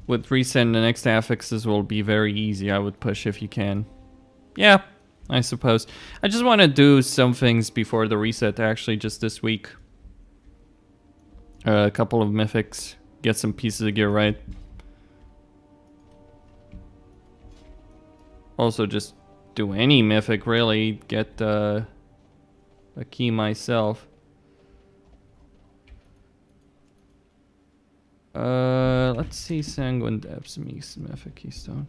With reset, the next affixes will be very easy. I would push if you can. Yeah, I suppose. I just want to do some things before the reset, actually, just this week. A couple of mythics. Get some pieces of gear right. Also, just do any mythic, really. Get a key myself. Let's see. Sanguine Depths, mythic Keystone.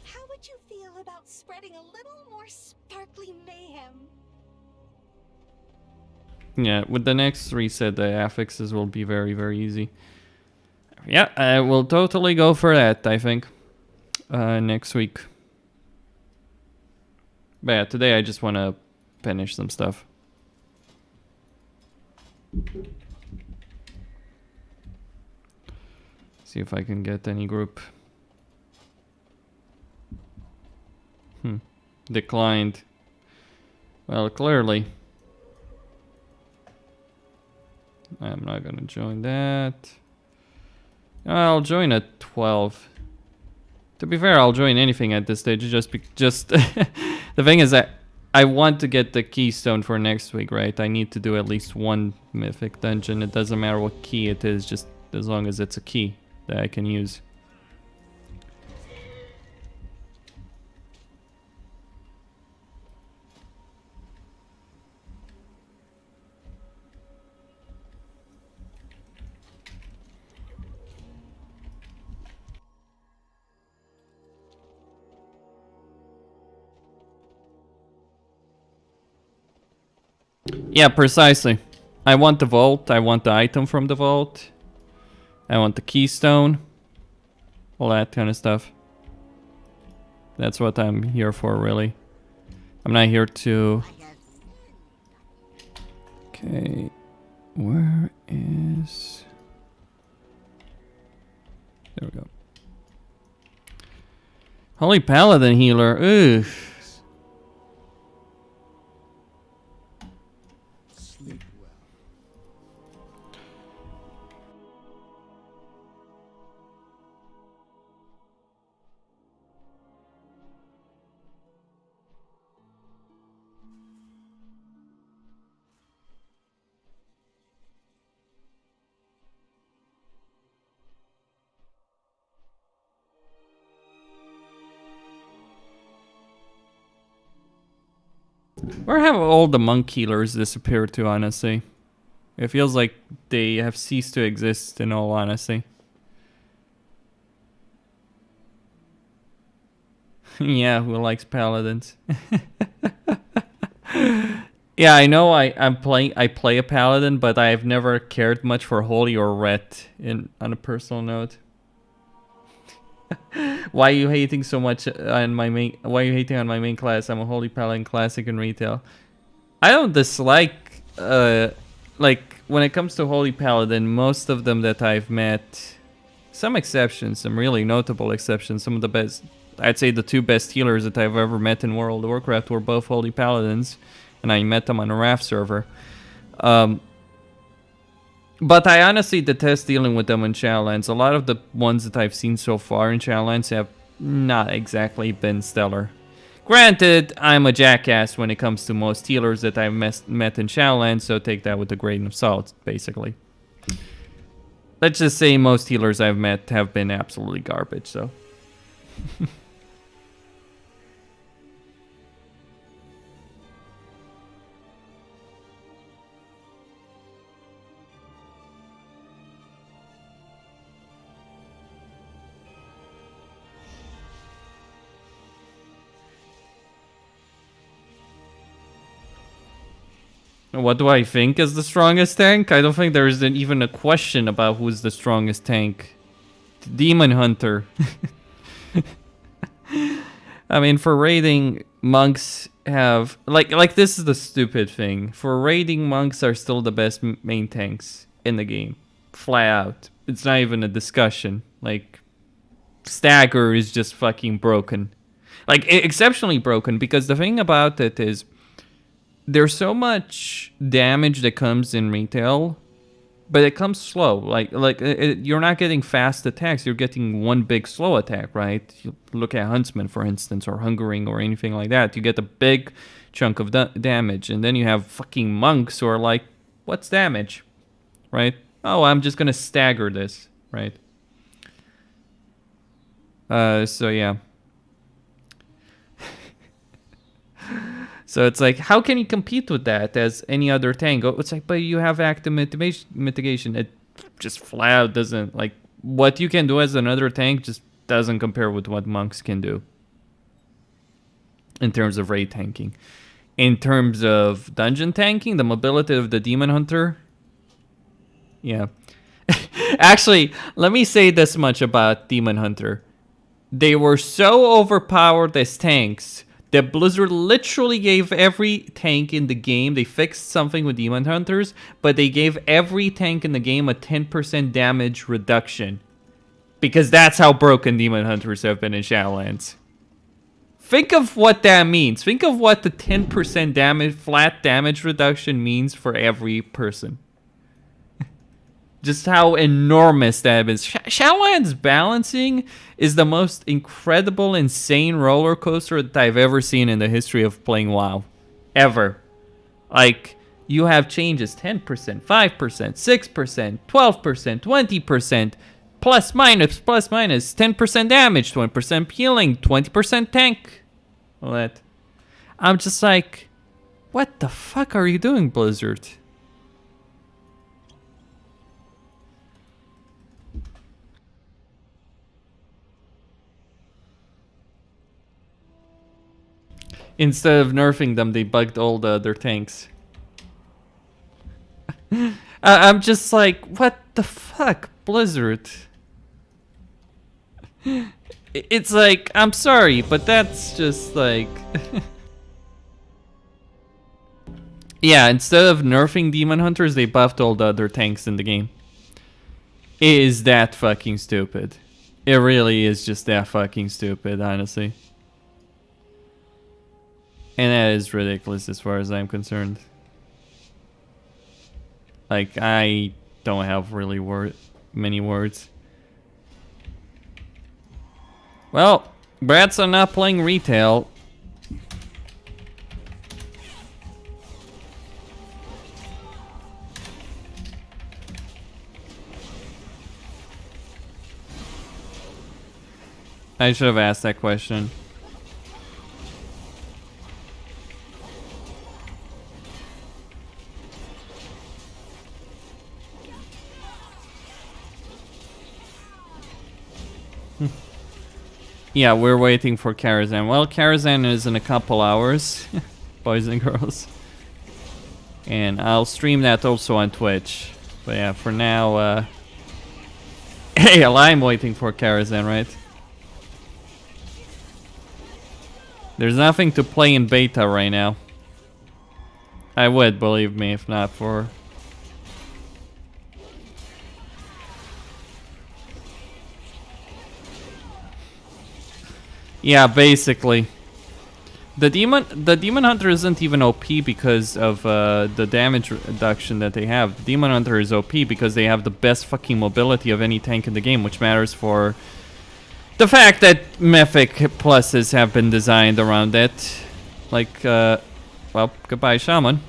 How would you feel about spreading a little more sparkly mayhem? Yeah, with the next reset, the affixes will be very, very easy. Yeah, I will totally go for that, I think. Next week. But yeah, today I just want to finish some stuff. See if I can get any group. Declined. Well, clearly. I'm not gonna join that. I'll join at 12. To be fair, I'll join anything at this stage. Just the thing is that I want to get the Keystone for next week, right? I need to do at least one mythic dungeon. It doesn't matter what key it is, just as long as it's a key that I can use. Yeah, precisely. I want the vault. I want the item from the vault. I want the keystone. All that kind of stuff. That's what I'm here for, really. I'm not here to... Okay. Where is... There we go. Holy Paladin healer. Ugh. Sleep well. Where have all the monk healers disappeared to, honestly? It feels like they have ceased to exist, in all honesty. Yeah, who likes paladins? Yeah, I know I play a paladin, but I've never cared much for holy or red on a personal note. Why are you hating so much on my main? Why are you hating on my main class? I'm a holy paladin classic in retail. I don't dislike like when it comes to holy paladin, most of them that I've met, some exceptions, some really notable exceptions, some of the best, I'd say the two best healers that I've ever met in World of Warcraft were both holy paladins, and I met them on a raft server. But I honestly detest dealing with them in Shadowlands. A lot of the ones that I've seen so far in Shadowlands have not exactly been stellar. Granted, I'm a jackass when it comes to most healers that I've met in Shadowlands, so take that with a grain of salt, basically. Let's just say most healers I've met have been absolutely garbage, so... What do I think is the strongest tank? I don't think there's even a question about who's the strongest tank. Demon Hunter. I mean, for raiding, monks have... Like this is the stupid thing. For raiding, monks are still the best main tanks in the game. Flat out. It's not even a discussion. Like, Stagger is just fucking broken. Like, exceptionally broken, because the thing about it is... There's so much damage that comes in retail, but it comes slow. You're not getting fast attacks. You're getting one big slow attack, right? You look at Huntsman, for instance, or Hungering, or anything like that. You get a big chunk of damage, and then you have fucking monks who are like, what's damage, right? Oh, I'm just gonna stagger this, right? So yeah. So it's like, how can you compete with that as any other tank? Oh, it's like, but you have active mitigation. It just flat out doesn't, like, what you can do as another tank just doesn't compare with what monks can do. In terms of raid tanking. In terms of dungeon tanking, the mobility of the Demon Hunter. Yeah. Actually, let me say this much about Demon Hunter. They were so overpowered as tanks that Blizzard literally gave every tank in the game, they fixed something with Demon Hunters, but they gave every tank in the game a 10% damage reduction. Because that's how broken Demon Hunters have been in Shadowlands. Think of what that means. Think of what the 10% damage, flat damage reduction means for every person. Just how enormous that is. Shadowlands balancing is the most incredible, insane roller coaster that I've ever seen in the history of playing WoW. Ever. Like, you have changes 10%, 5%, 6%, 12%, 20%, plus minus, 10% damage, 20% healing, 20% tank. All that. I'm just like, what the fuck are you doing, Blizzard? Instead of nerfing them, they bugged all the other tanks. I'm just like, what the fuck, Blizzard? It's like, I'm sorry, but that's just like... Yeah, instead of nerfing Demon Hunters, they buffed all the other tanks in the game. It is that fucking stupid. It really is just that fucking stupid, honestly. And that is ridiculous as far as I'm concerned. Like, I don't have really many words. Well, brats are not playing retail. I should have asked that question. Yeah, we're waiting for Karazhan. Well, Karazhan is in a couple hours, boys and girls. And I'll stream that also on Twitch. But yeah, for now, hey, I'm waiting for Karazhan, right? There's nothing to play in beta right now. I would, believe me, if not for... Yeah, basically. The Demon Hunter isn't even OP because of the damage reduction that they have. The Demon Hunter is OP because they have the best fucking mobility of any tank in the game, which matters for the fact that Mythic pluses have been designed around it. Like, well, goodbye, Shaman.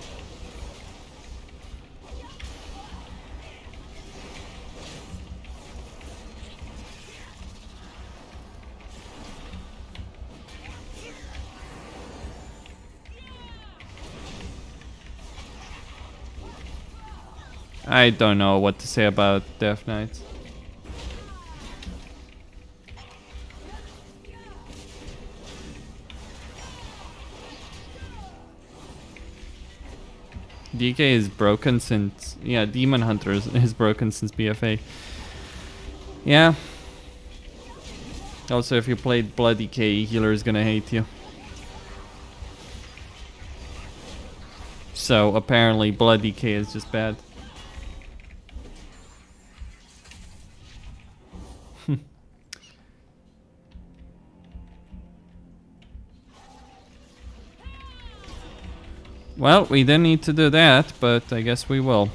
I don't know what to say about Death Knights. DK is broken since... Yeah, Demon Hunter is broken since BFA. Yeah. Also, if you played Blood DK, Healer is gonna hate you. So, apparently, Blood DK is just bad. Well, we didn't need to do that, but I guess we will.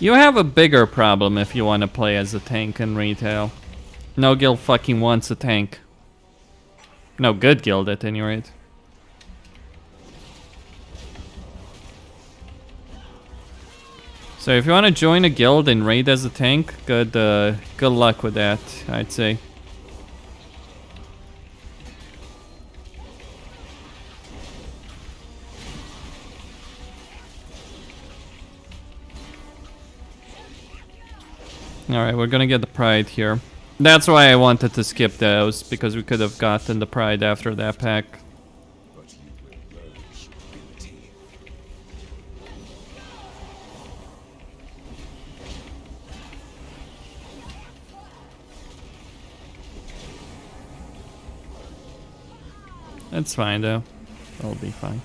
You have a bigger problem if you want to play as a tank in retail. No guild fucking wants a tank. No good guild at any rate. So if you want to join a guild and raid as a tank, good luck with that, I'd say. Alright, we're gonna get the pride here. That's why I wanted to skip those, because we could have gotten the pride after that pack. But you will learn humility. That's fine though. That'll be fine.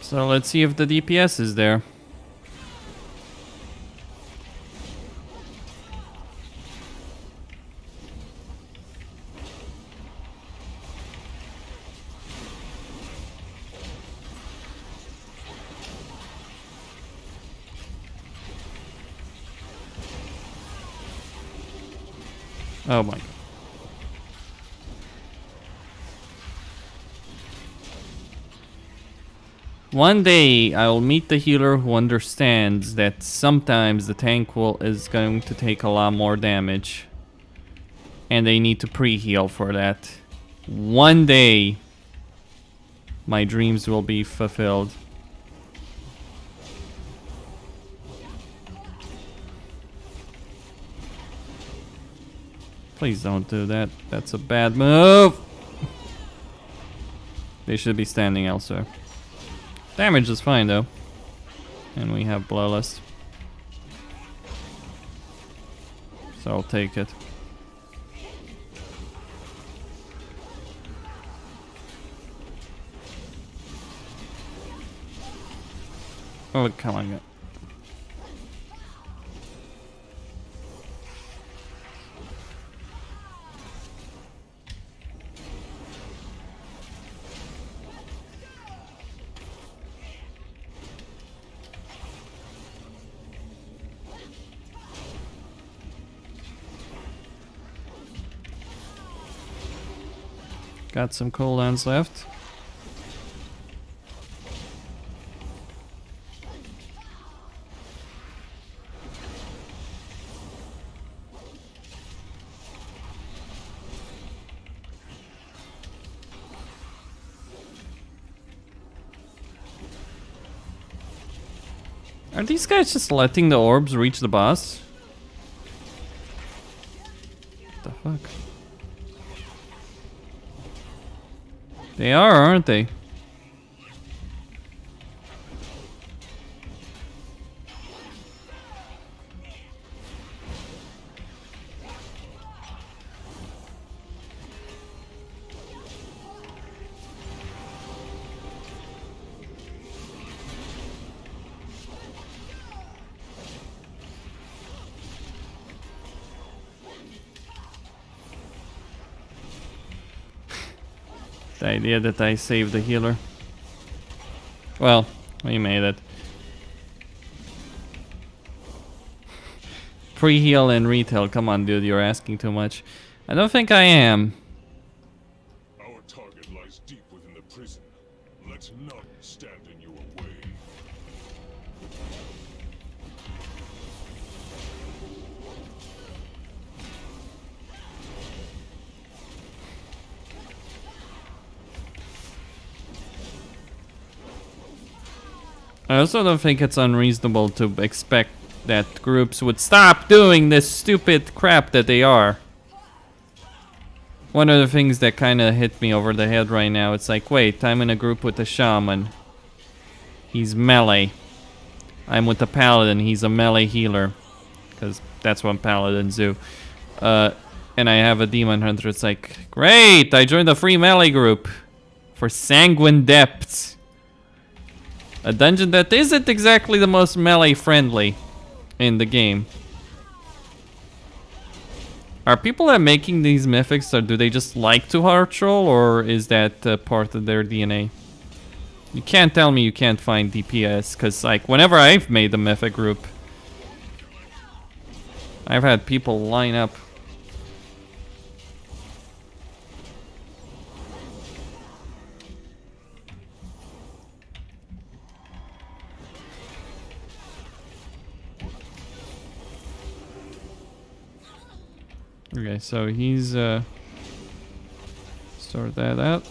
So let's see if the DPS is there. Oh my god. One day I'll meet the healer who understands that sometimes the tank is going to take a lot more damage. And they need to pre-heal for that. One day my dreams will be fulfilled. Please don't do that. That's a bad move. They should be standing elsewhere. Damage is fine though. And we have Bloodlust. So I'll take it. Oh, come on. Got some cooldowns left. Are these guys just letting the orbs reach the boss? What the fuck? They are, aren't they? The idea that I saved the healer. Well, we made it. Pre-heal and retail. Come on, dude, you're asking too much. I don't think I am. Our target lies deep within the prison. Let none stand in your way. I also don't think it's unreasonable to expect that groups would stop doing this stupid crap that they are. One of the things that kind of hit me over the head right now, it's like, wait, I'm in a group with a shaman. He's melee. I'm with a paladin, he's a melee healer. Because that's what paladins do. And I have a demon hunter, it's like, great, I joined a free melee group. For Sanguine Depths. A dungeon that isn't exactly the most melee friendly in the game. Are people that making these mythics, or do they just like to hard troll, or is that part of their DNA? You can't tell me you can't find DPS, because like whenever I've made the mythic group, I've had people line up. Okay, so he's sort that out.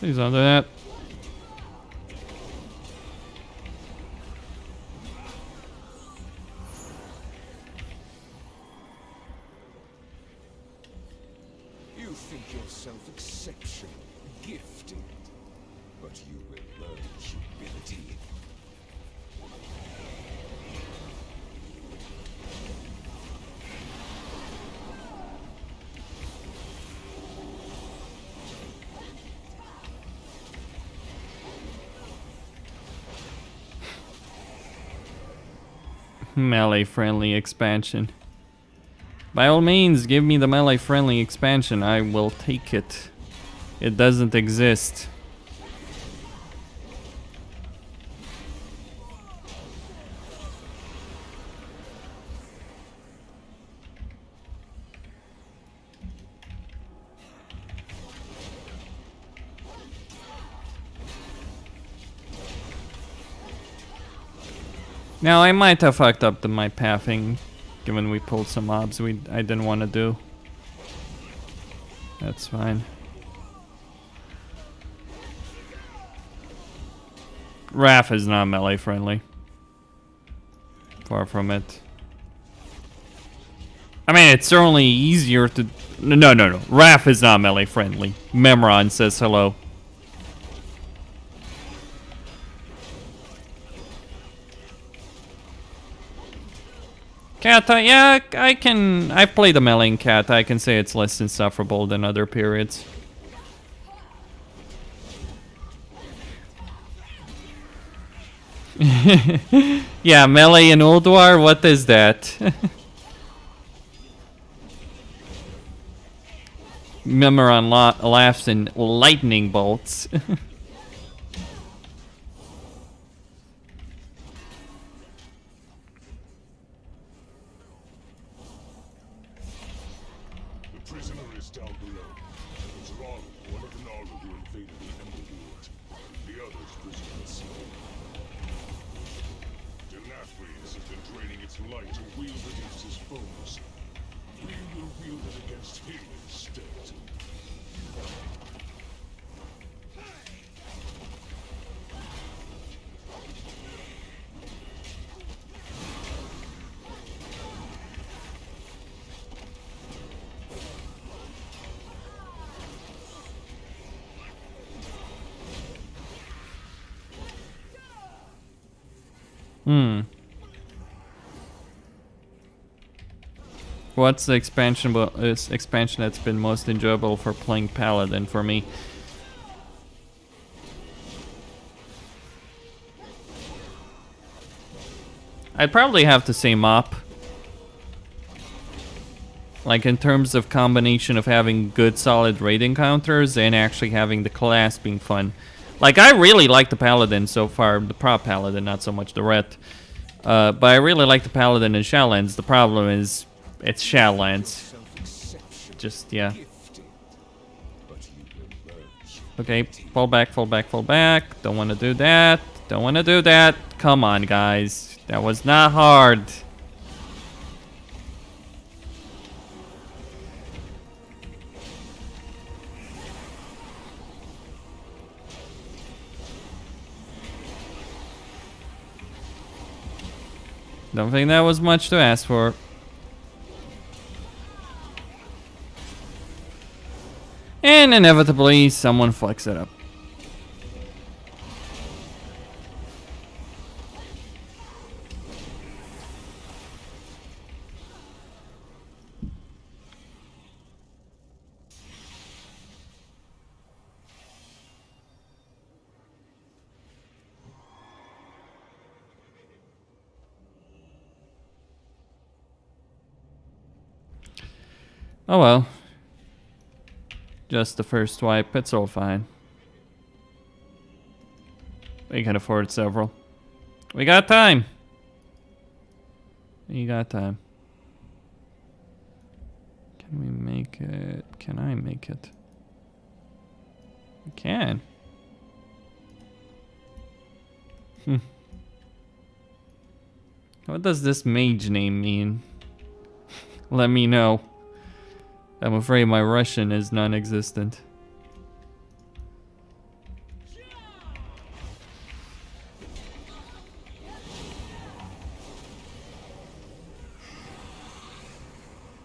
Please don't do that. But you will learn humility. Melee friendly expansion. By all means, give me the melee friendly expansion. I will take it. It doesn't exist. Now I might have fucked up my pathing, given we pulled some mobs I didn't want to do. That's fine. Wrath is not melee friendly. Far from it. I mean, it's certainly easier to... No. Wrath is not melee friendly. Memron says hello. Kata, yeah, I've played a melee in Kata. I can say it's less insufferable than other periods. Yeah, melee in Ulduar, what is that? Memoron laughs in lightning bolts. What's the expansion that's been most enjoyable for playing Paladin for me? I'd probably have to say Mop. Like in terms of combination of having good solid raid encounters and actually having the class being fun. Like I really like the Paladin so far, the prop Paladin, not so much the Ret. But I really like the Paladin in Shadowlands. The problem is it's Shadowlands. Just, yeah. Okay, fall back. Don't want to do that. Come on, guys. That was not hard. Don't think that was much to ask for. And inevitably, someone fucks it up. Oh well. Just the first swipe, it's all fine. We can afford several. We got time. Can we make it? Can I make it? We can. What does this mage name mean? Let me know. I'm afraid my Russian is non-existent.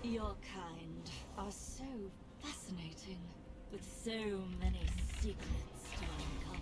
Your kind are so fascinating, with so many secrets to uncover.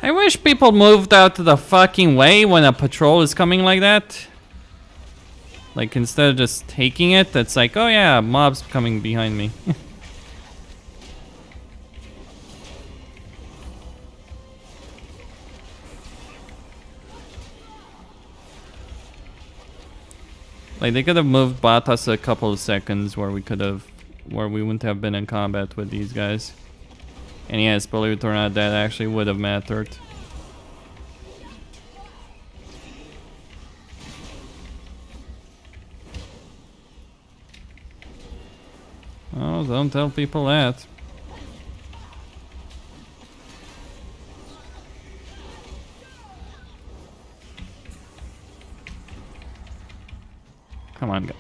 I wish people moved out of the fucking way when a patrol is coming like that. Like, instead of just taking it, that's like, oh yeah, mob's coming behind me. Like, they could have moved bought us a couple of seconds where we wouldn't have been in combat with these guys. And yes, believe it or not, that actually would have mattered. Oh, don't tell people that. Come on, go.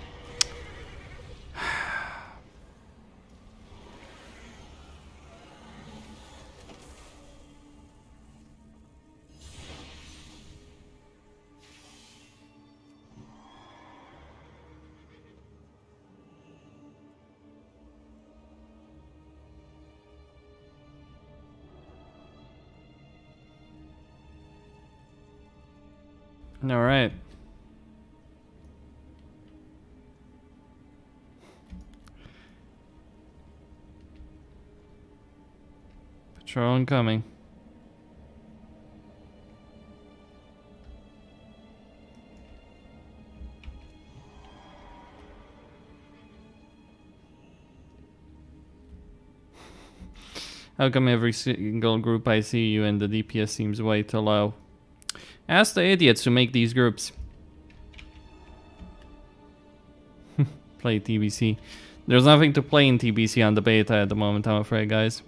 All right. Patrol incoming. How come every single group I see you in the DPS seems way too low? Ask the idiots who make these groups. Play TBC. There's nothing to play in TBC on the beta at the moment, I'm afraid, guys.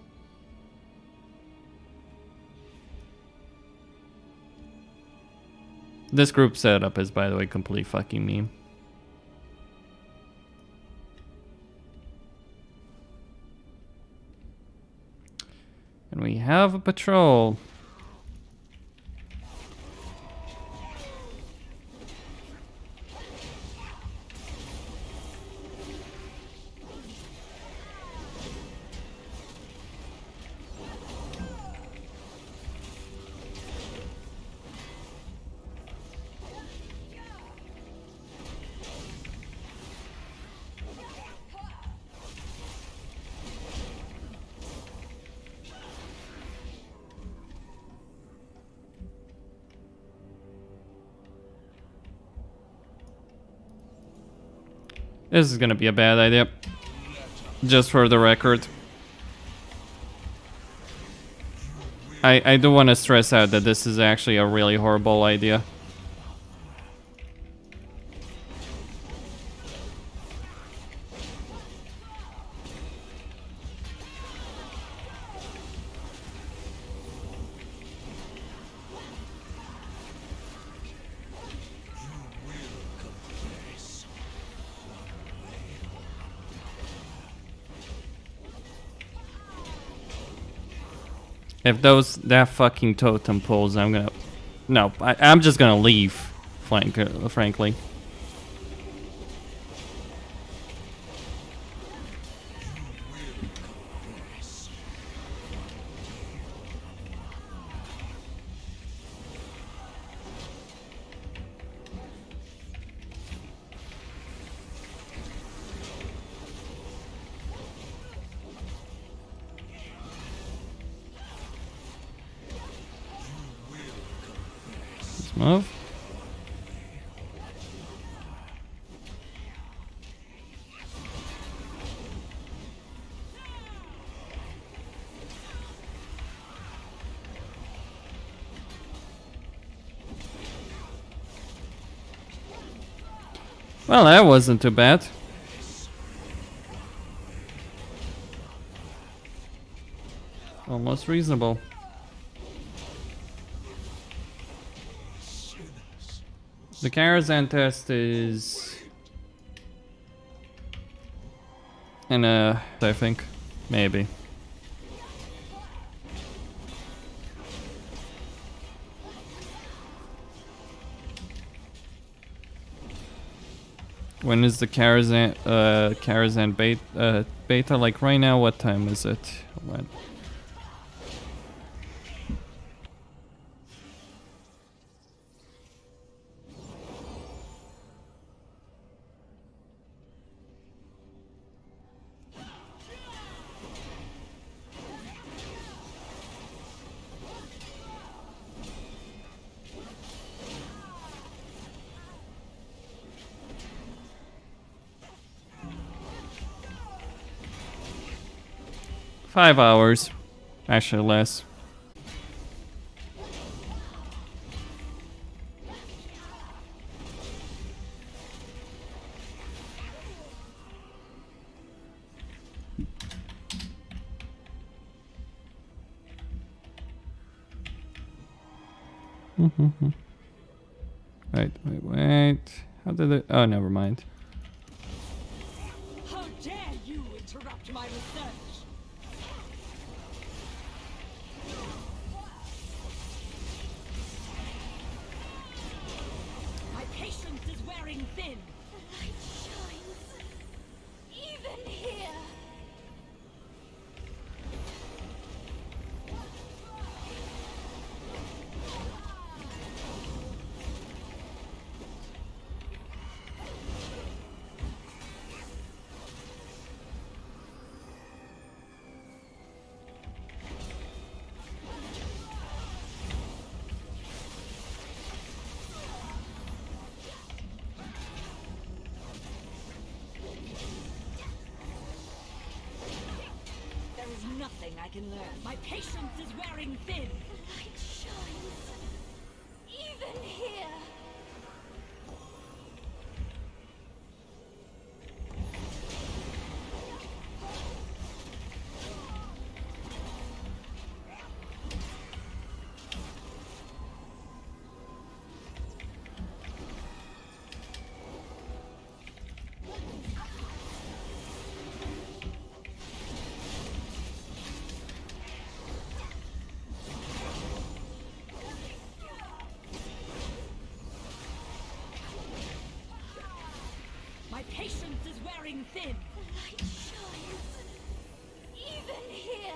This group setup is, by the way, complete fucking meme. And we have a patrol. This is gonna be a bad idea. Just for the record. I do want to stress out that this is actually a really horrible idea. If that fucking totem pulls, I'm gonna... No, I'm just gonna leave, frankly. Move. Well, that wasn't too bad. Almost reasonable. The Karazhan test is in I think, maybe. When is the Karazhan beta? Like right now, what time is it? When? 5 hours. Actually less. Wait. How did it? Oh, never mind. How dare you interrupt my research? My patience is wearing thin. The light shines. Even here. There is nothing I can learn. My patience is wearing thin. The light shines. Even here. My patience is wearing thin. The light shines. Even here.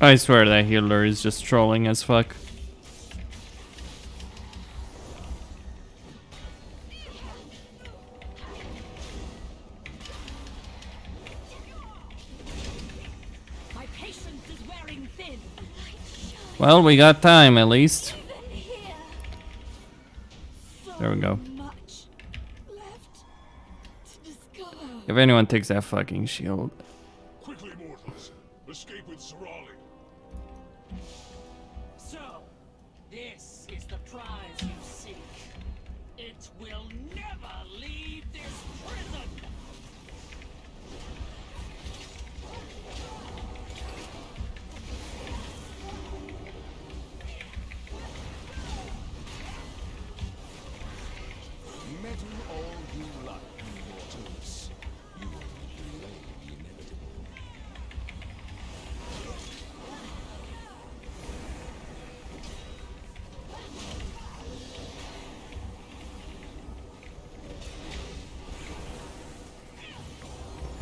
I swear that healer is just trolling as fuck. My patience is wearing thin. Well, we got time at least. Even here. There we go. Much left to discover. If anyone takes that fucking shield. Quickly, mortals. Escape with Sorali. So, this is the prize you seek. It will never leave this prison. Metal all you like, mortals. You will delay the inevitable.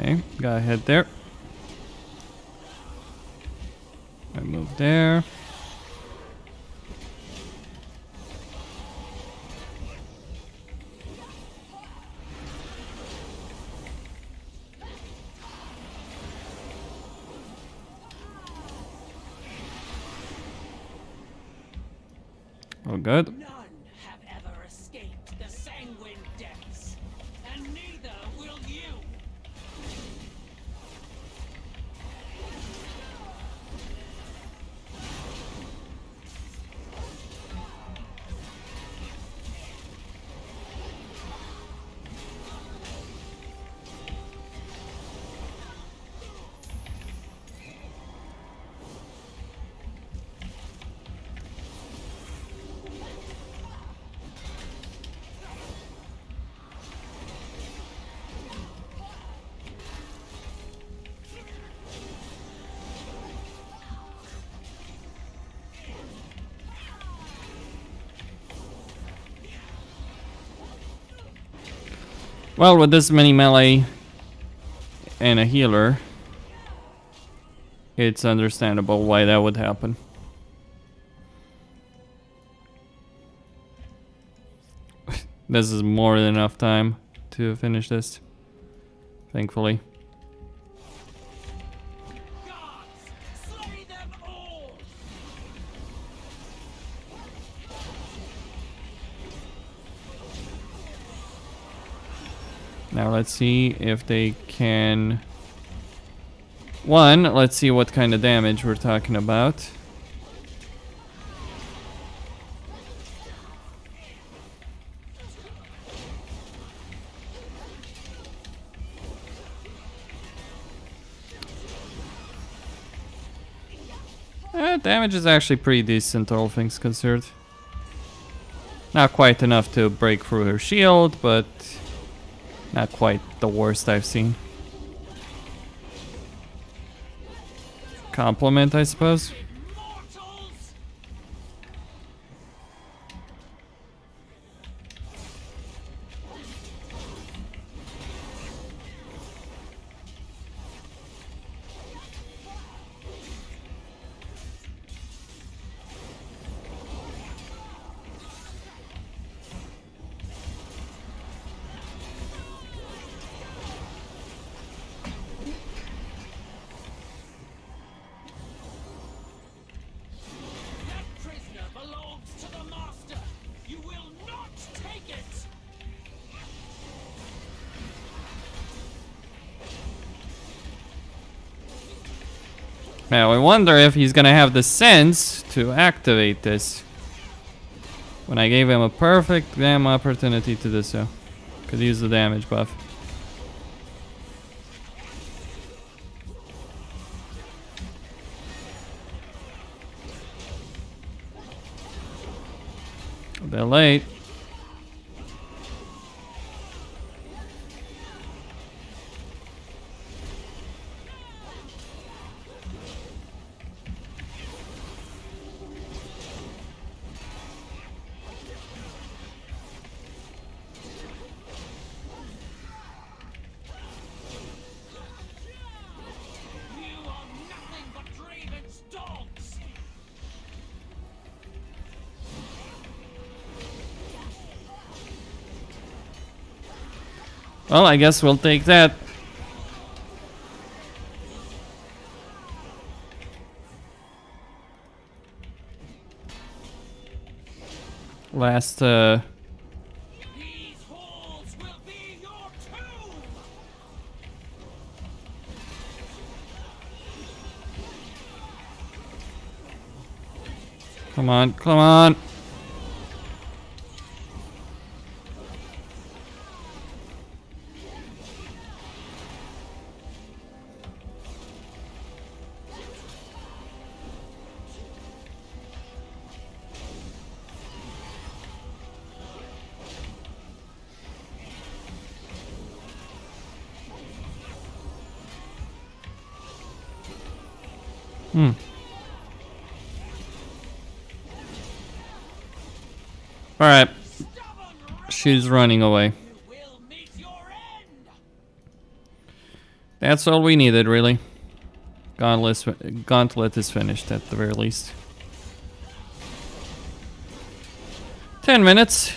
Okay, gotta head there. I move there. Oh, good. None have ever escaped the sanguine depths, and neither will you. Well, with this many melee and a healer, it's understandable why that would happen. This is more than enough time to finish this. thankfully. Gods, slay them all! Now let's see if they can... One, let's see what kind of damage we're talking about. Damage is actually pretty decent, all things considered. Not quite enough to break through her shield, but not quite the worst I've seen. Compliment, I suppose. Mortals! That prisoner belongs to the master. You will not take it. Now I wonder if he's gonna have the sense to activate this. When I gave him a perfect damn opportunity to do so. Could use the damage buff. A bit late. You are nothing but Draven's dogs. Well, I guess we'll take that. Last, These halls will be your tomb. come on, come on. Alright. She's running away. Will meet your end. That's all we needed, really. Gauntlet is finished, at the very least. 10 minutes.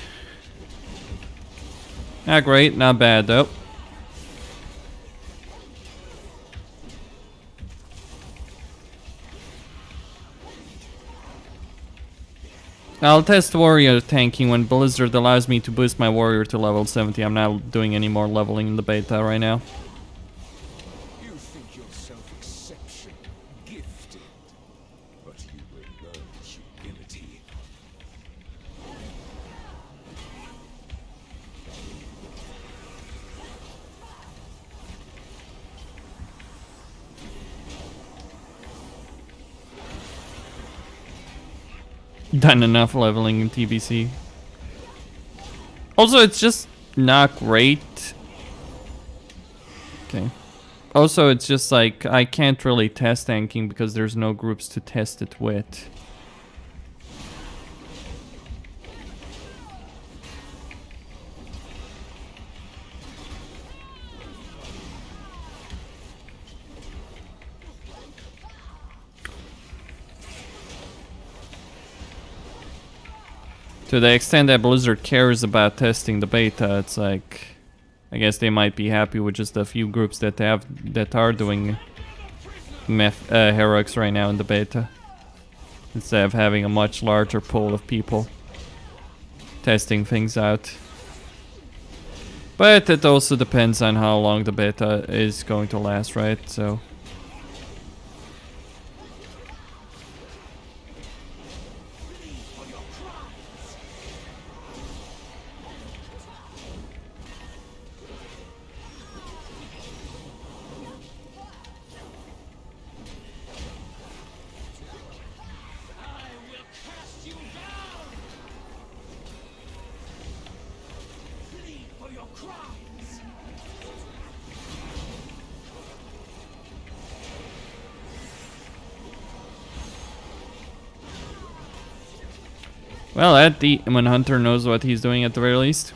Not great, not bad, though. I'll test warrior tanking when Blizzard allows me to boost my warrior to level 70. I'm not doing any more leveling in the beta right now. You think yourself exceptional, gifted, but you will learn humility. Done enough leveling in TBC. Also, it's just not great. Okay. Also, it's just like, I can't really test tanking because there's no groups to test it with. To the extent that Blizzard cares about testing the beta, it's like, I guess they might be happy with just a few groups that are doing heroics right now in the beta, instead of having a much larger pool of people testing things out. But it also depends on how long the beta is going to last, right? So well, that Demon Hunter knows what he's doing at the very least.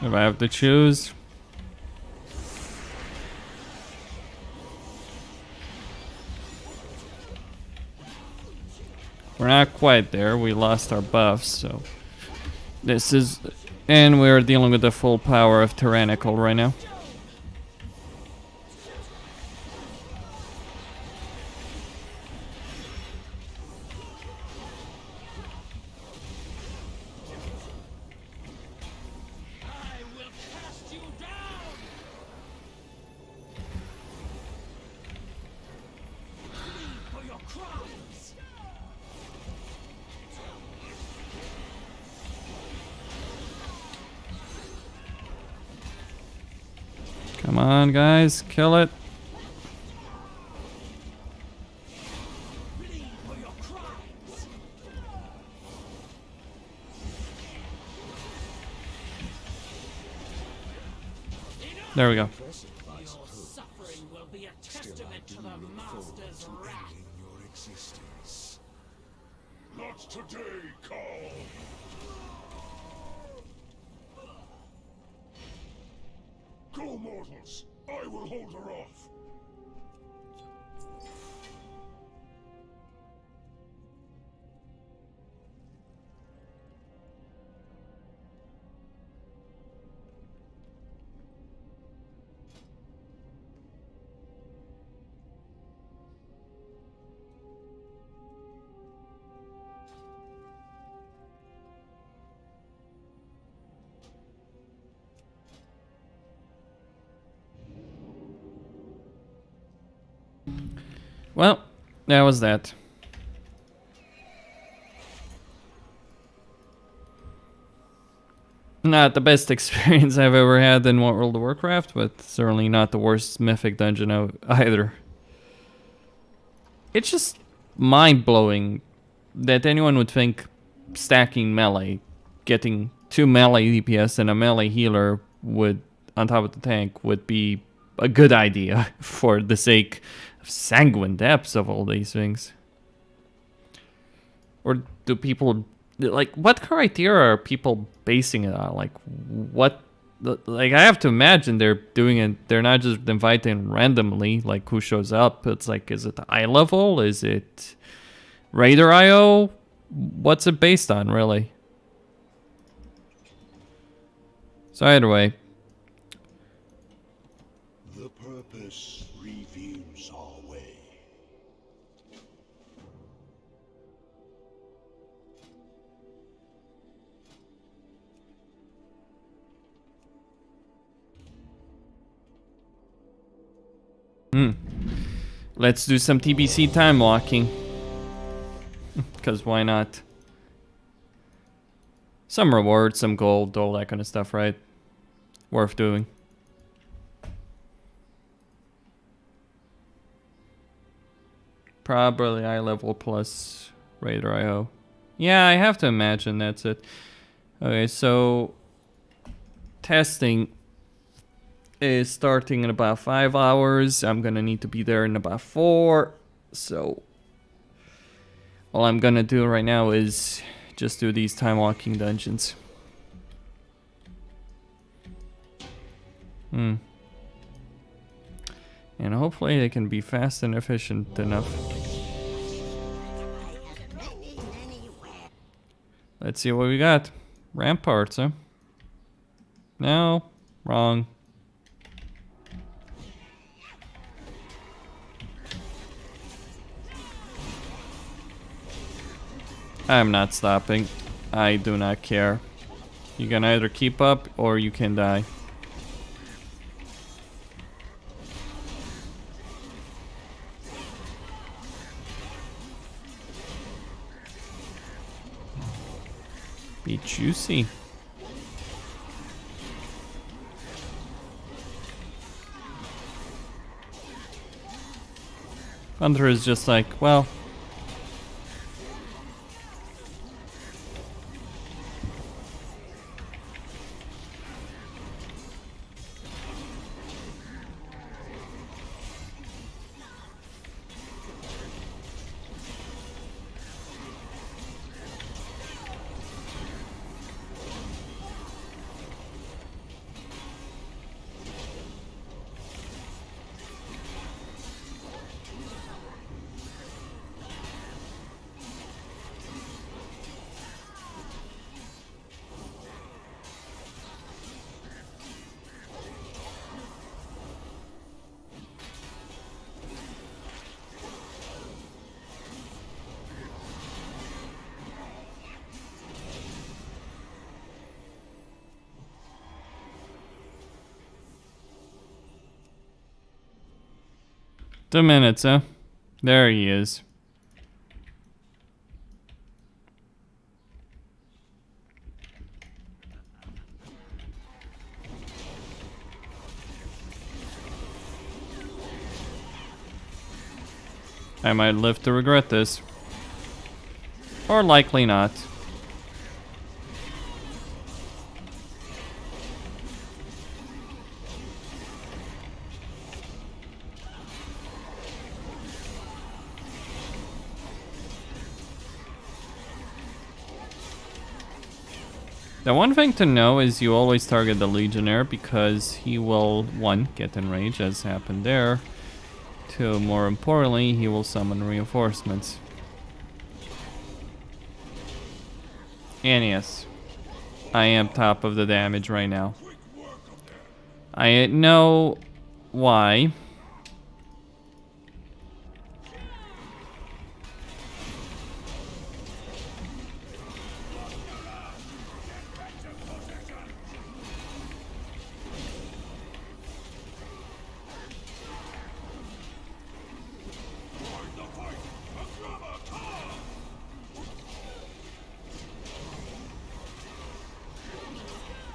If I have to choose. We're not quite there. We lost our buffs, so this is, and we're dealing with the full power of Tyrannical right now. Come on, guys, kill it. There we go. Your suffering will be a testament to the Master's wrath. Your existence. Not today, Carl! Go, mortals! I will hold her off! Well, that was that. Not the best experience I've ever had in World of Warcraft, but certainly not the worst Mythic dungeon either. It's just mind-blowing that anyone would think stacking melee, getting 2 melee DPS and a melee healer would, on top of the tank, would be a good idea for the sake of sanguine depths of all these things. Or do people, like, what criteria are people basing it on? Like, what, like, I have to imagine they're doing it, they're not just inviting randomly, like, who shows up. It's like, is it eye level? Is it Raider IO? What's it based on, really? So either way. The purpose reveals our way. Let's do some TBC time walking. Because why not? Some rewards, some gold, all that kind of stuff, right? Worth doing. Probably eye level plus Raider IO. Yeah, I have to imagine that's it. Okay, so testing. is starting in about 5 hours. I'm gonna need to be there in about 4. So all I'm gonna do right now is just do these time walking dungeons. And hopefully they can be fast and efficient enough. Let's see what we got. Ramparts, huh? No, wrong. I'm not stopping. I do not care. You can either keep up or you can die. Be juicy. Hunter is just like, well. The minutes, huh? There he is. I might live to regret this. Or likely not. The one thing to know is you always target the Legionnaire because he will, 1, get enraged as happened there. 2, more importantly, he will summon reinforcements. And yes, I am top of the damage right now. I know why.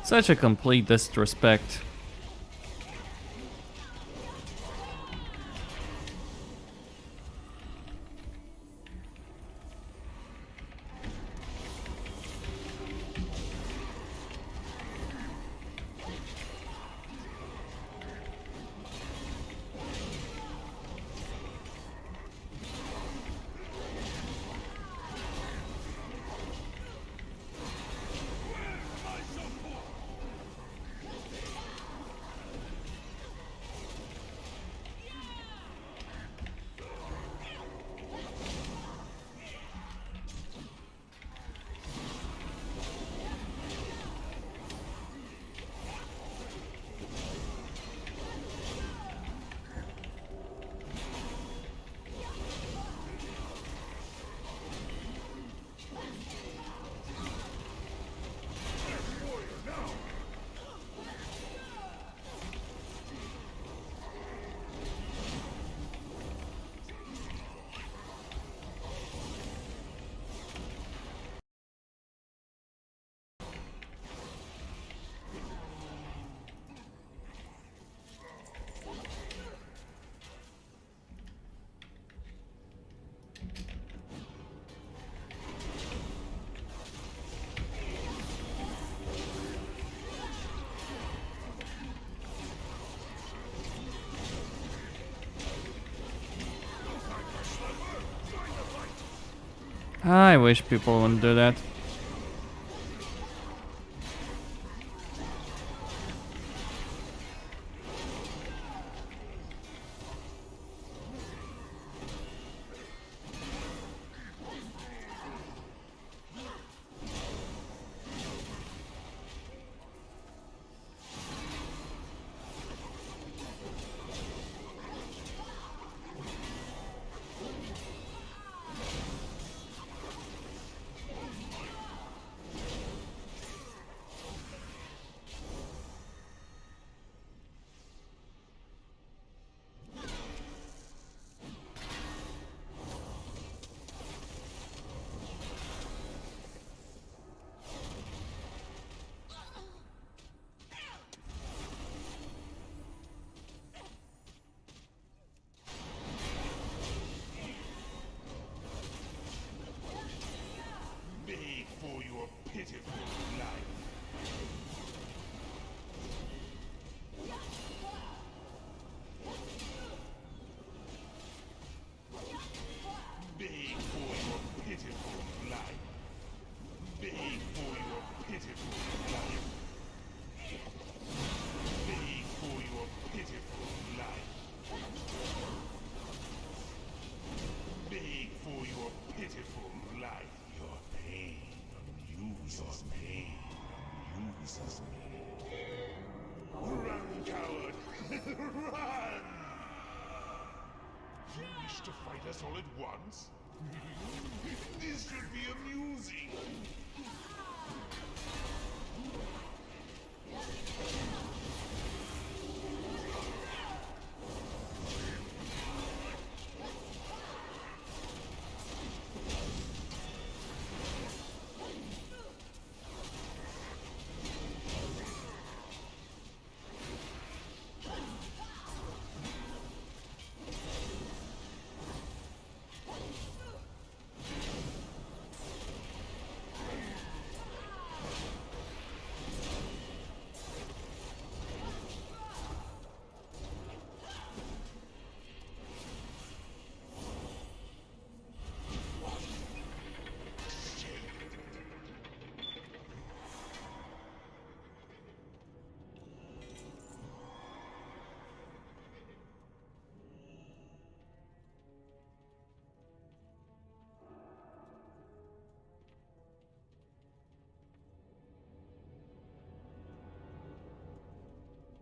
Such a complete disrespect. I wish people wouldn't do that. Beg for your pitiful life. Beg for your pitiful life. Beg for your pitiful life. Beg for your pitiful life. Beg for your pitiful life. Your pain amuses me. Amuses me. Run, coward! Run! You wish to fight us all at once? This should be amusing.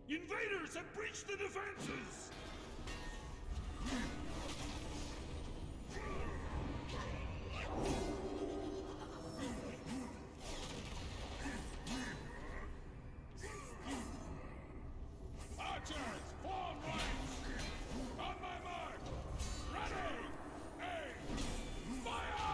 Invaders have breached the defenses! Archers, form ranks! On my mark! Ready! Aim! Fire!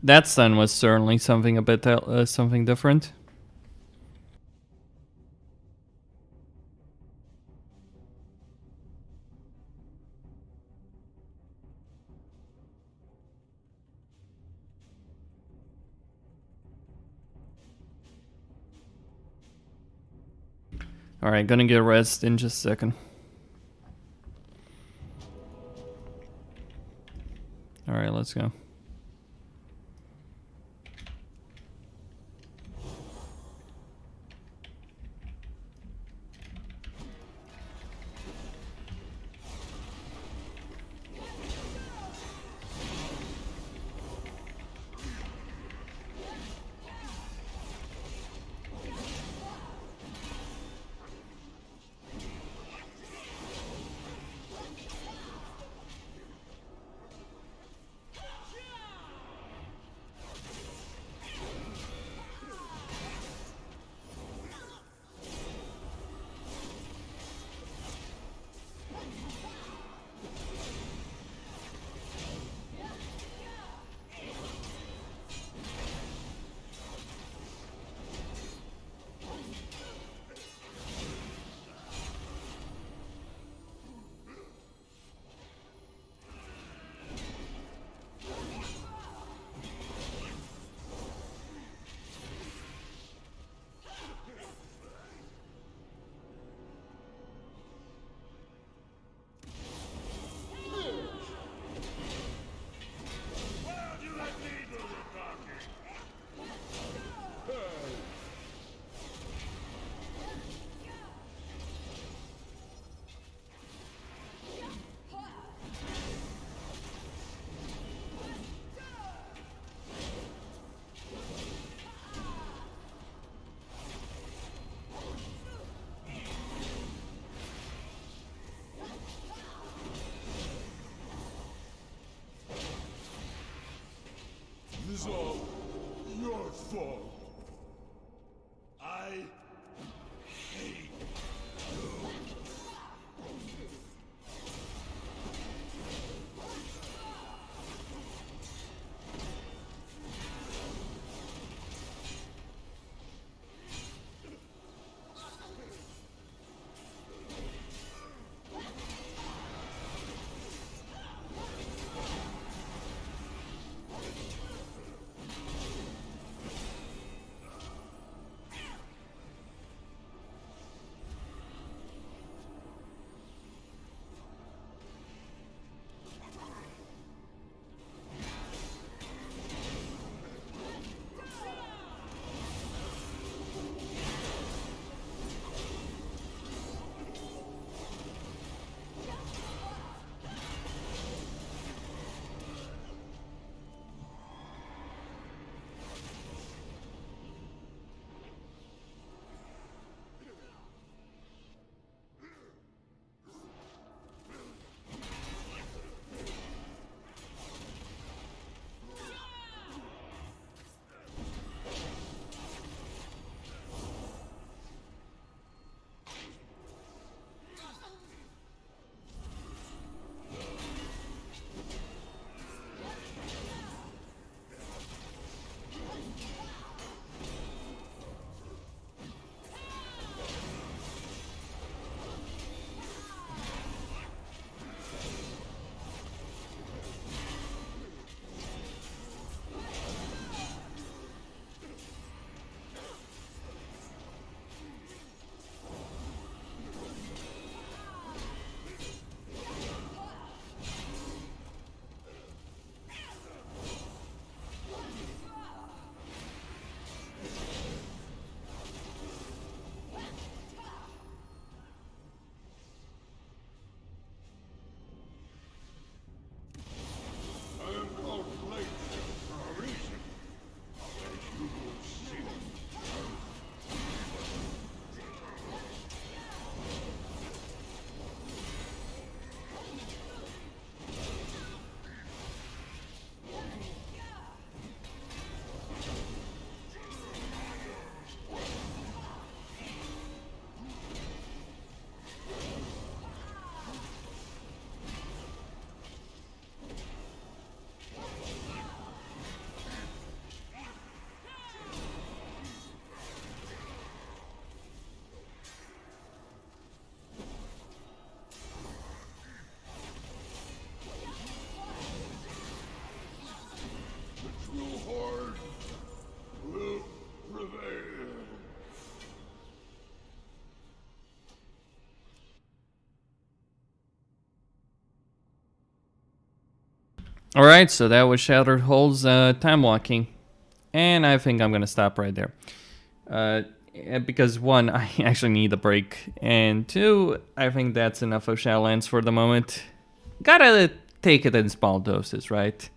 That sun was certainly something a bit something different. Alright, gonna get rest in just a second. Alright, let's go. This is all your fault. I hate you. Alright, so that was Shattered Holes time walking. And I think I'm gonna stop right there. Because one, I actually need a break. And two, I think that's enough of Shadowlands for the moment. Gotta take it in small doses, right?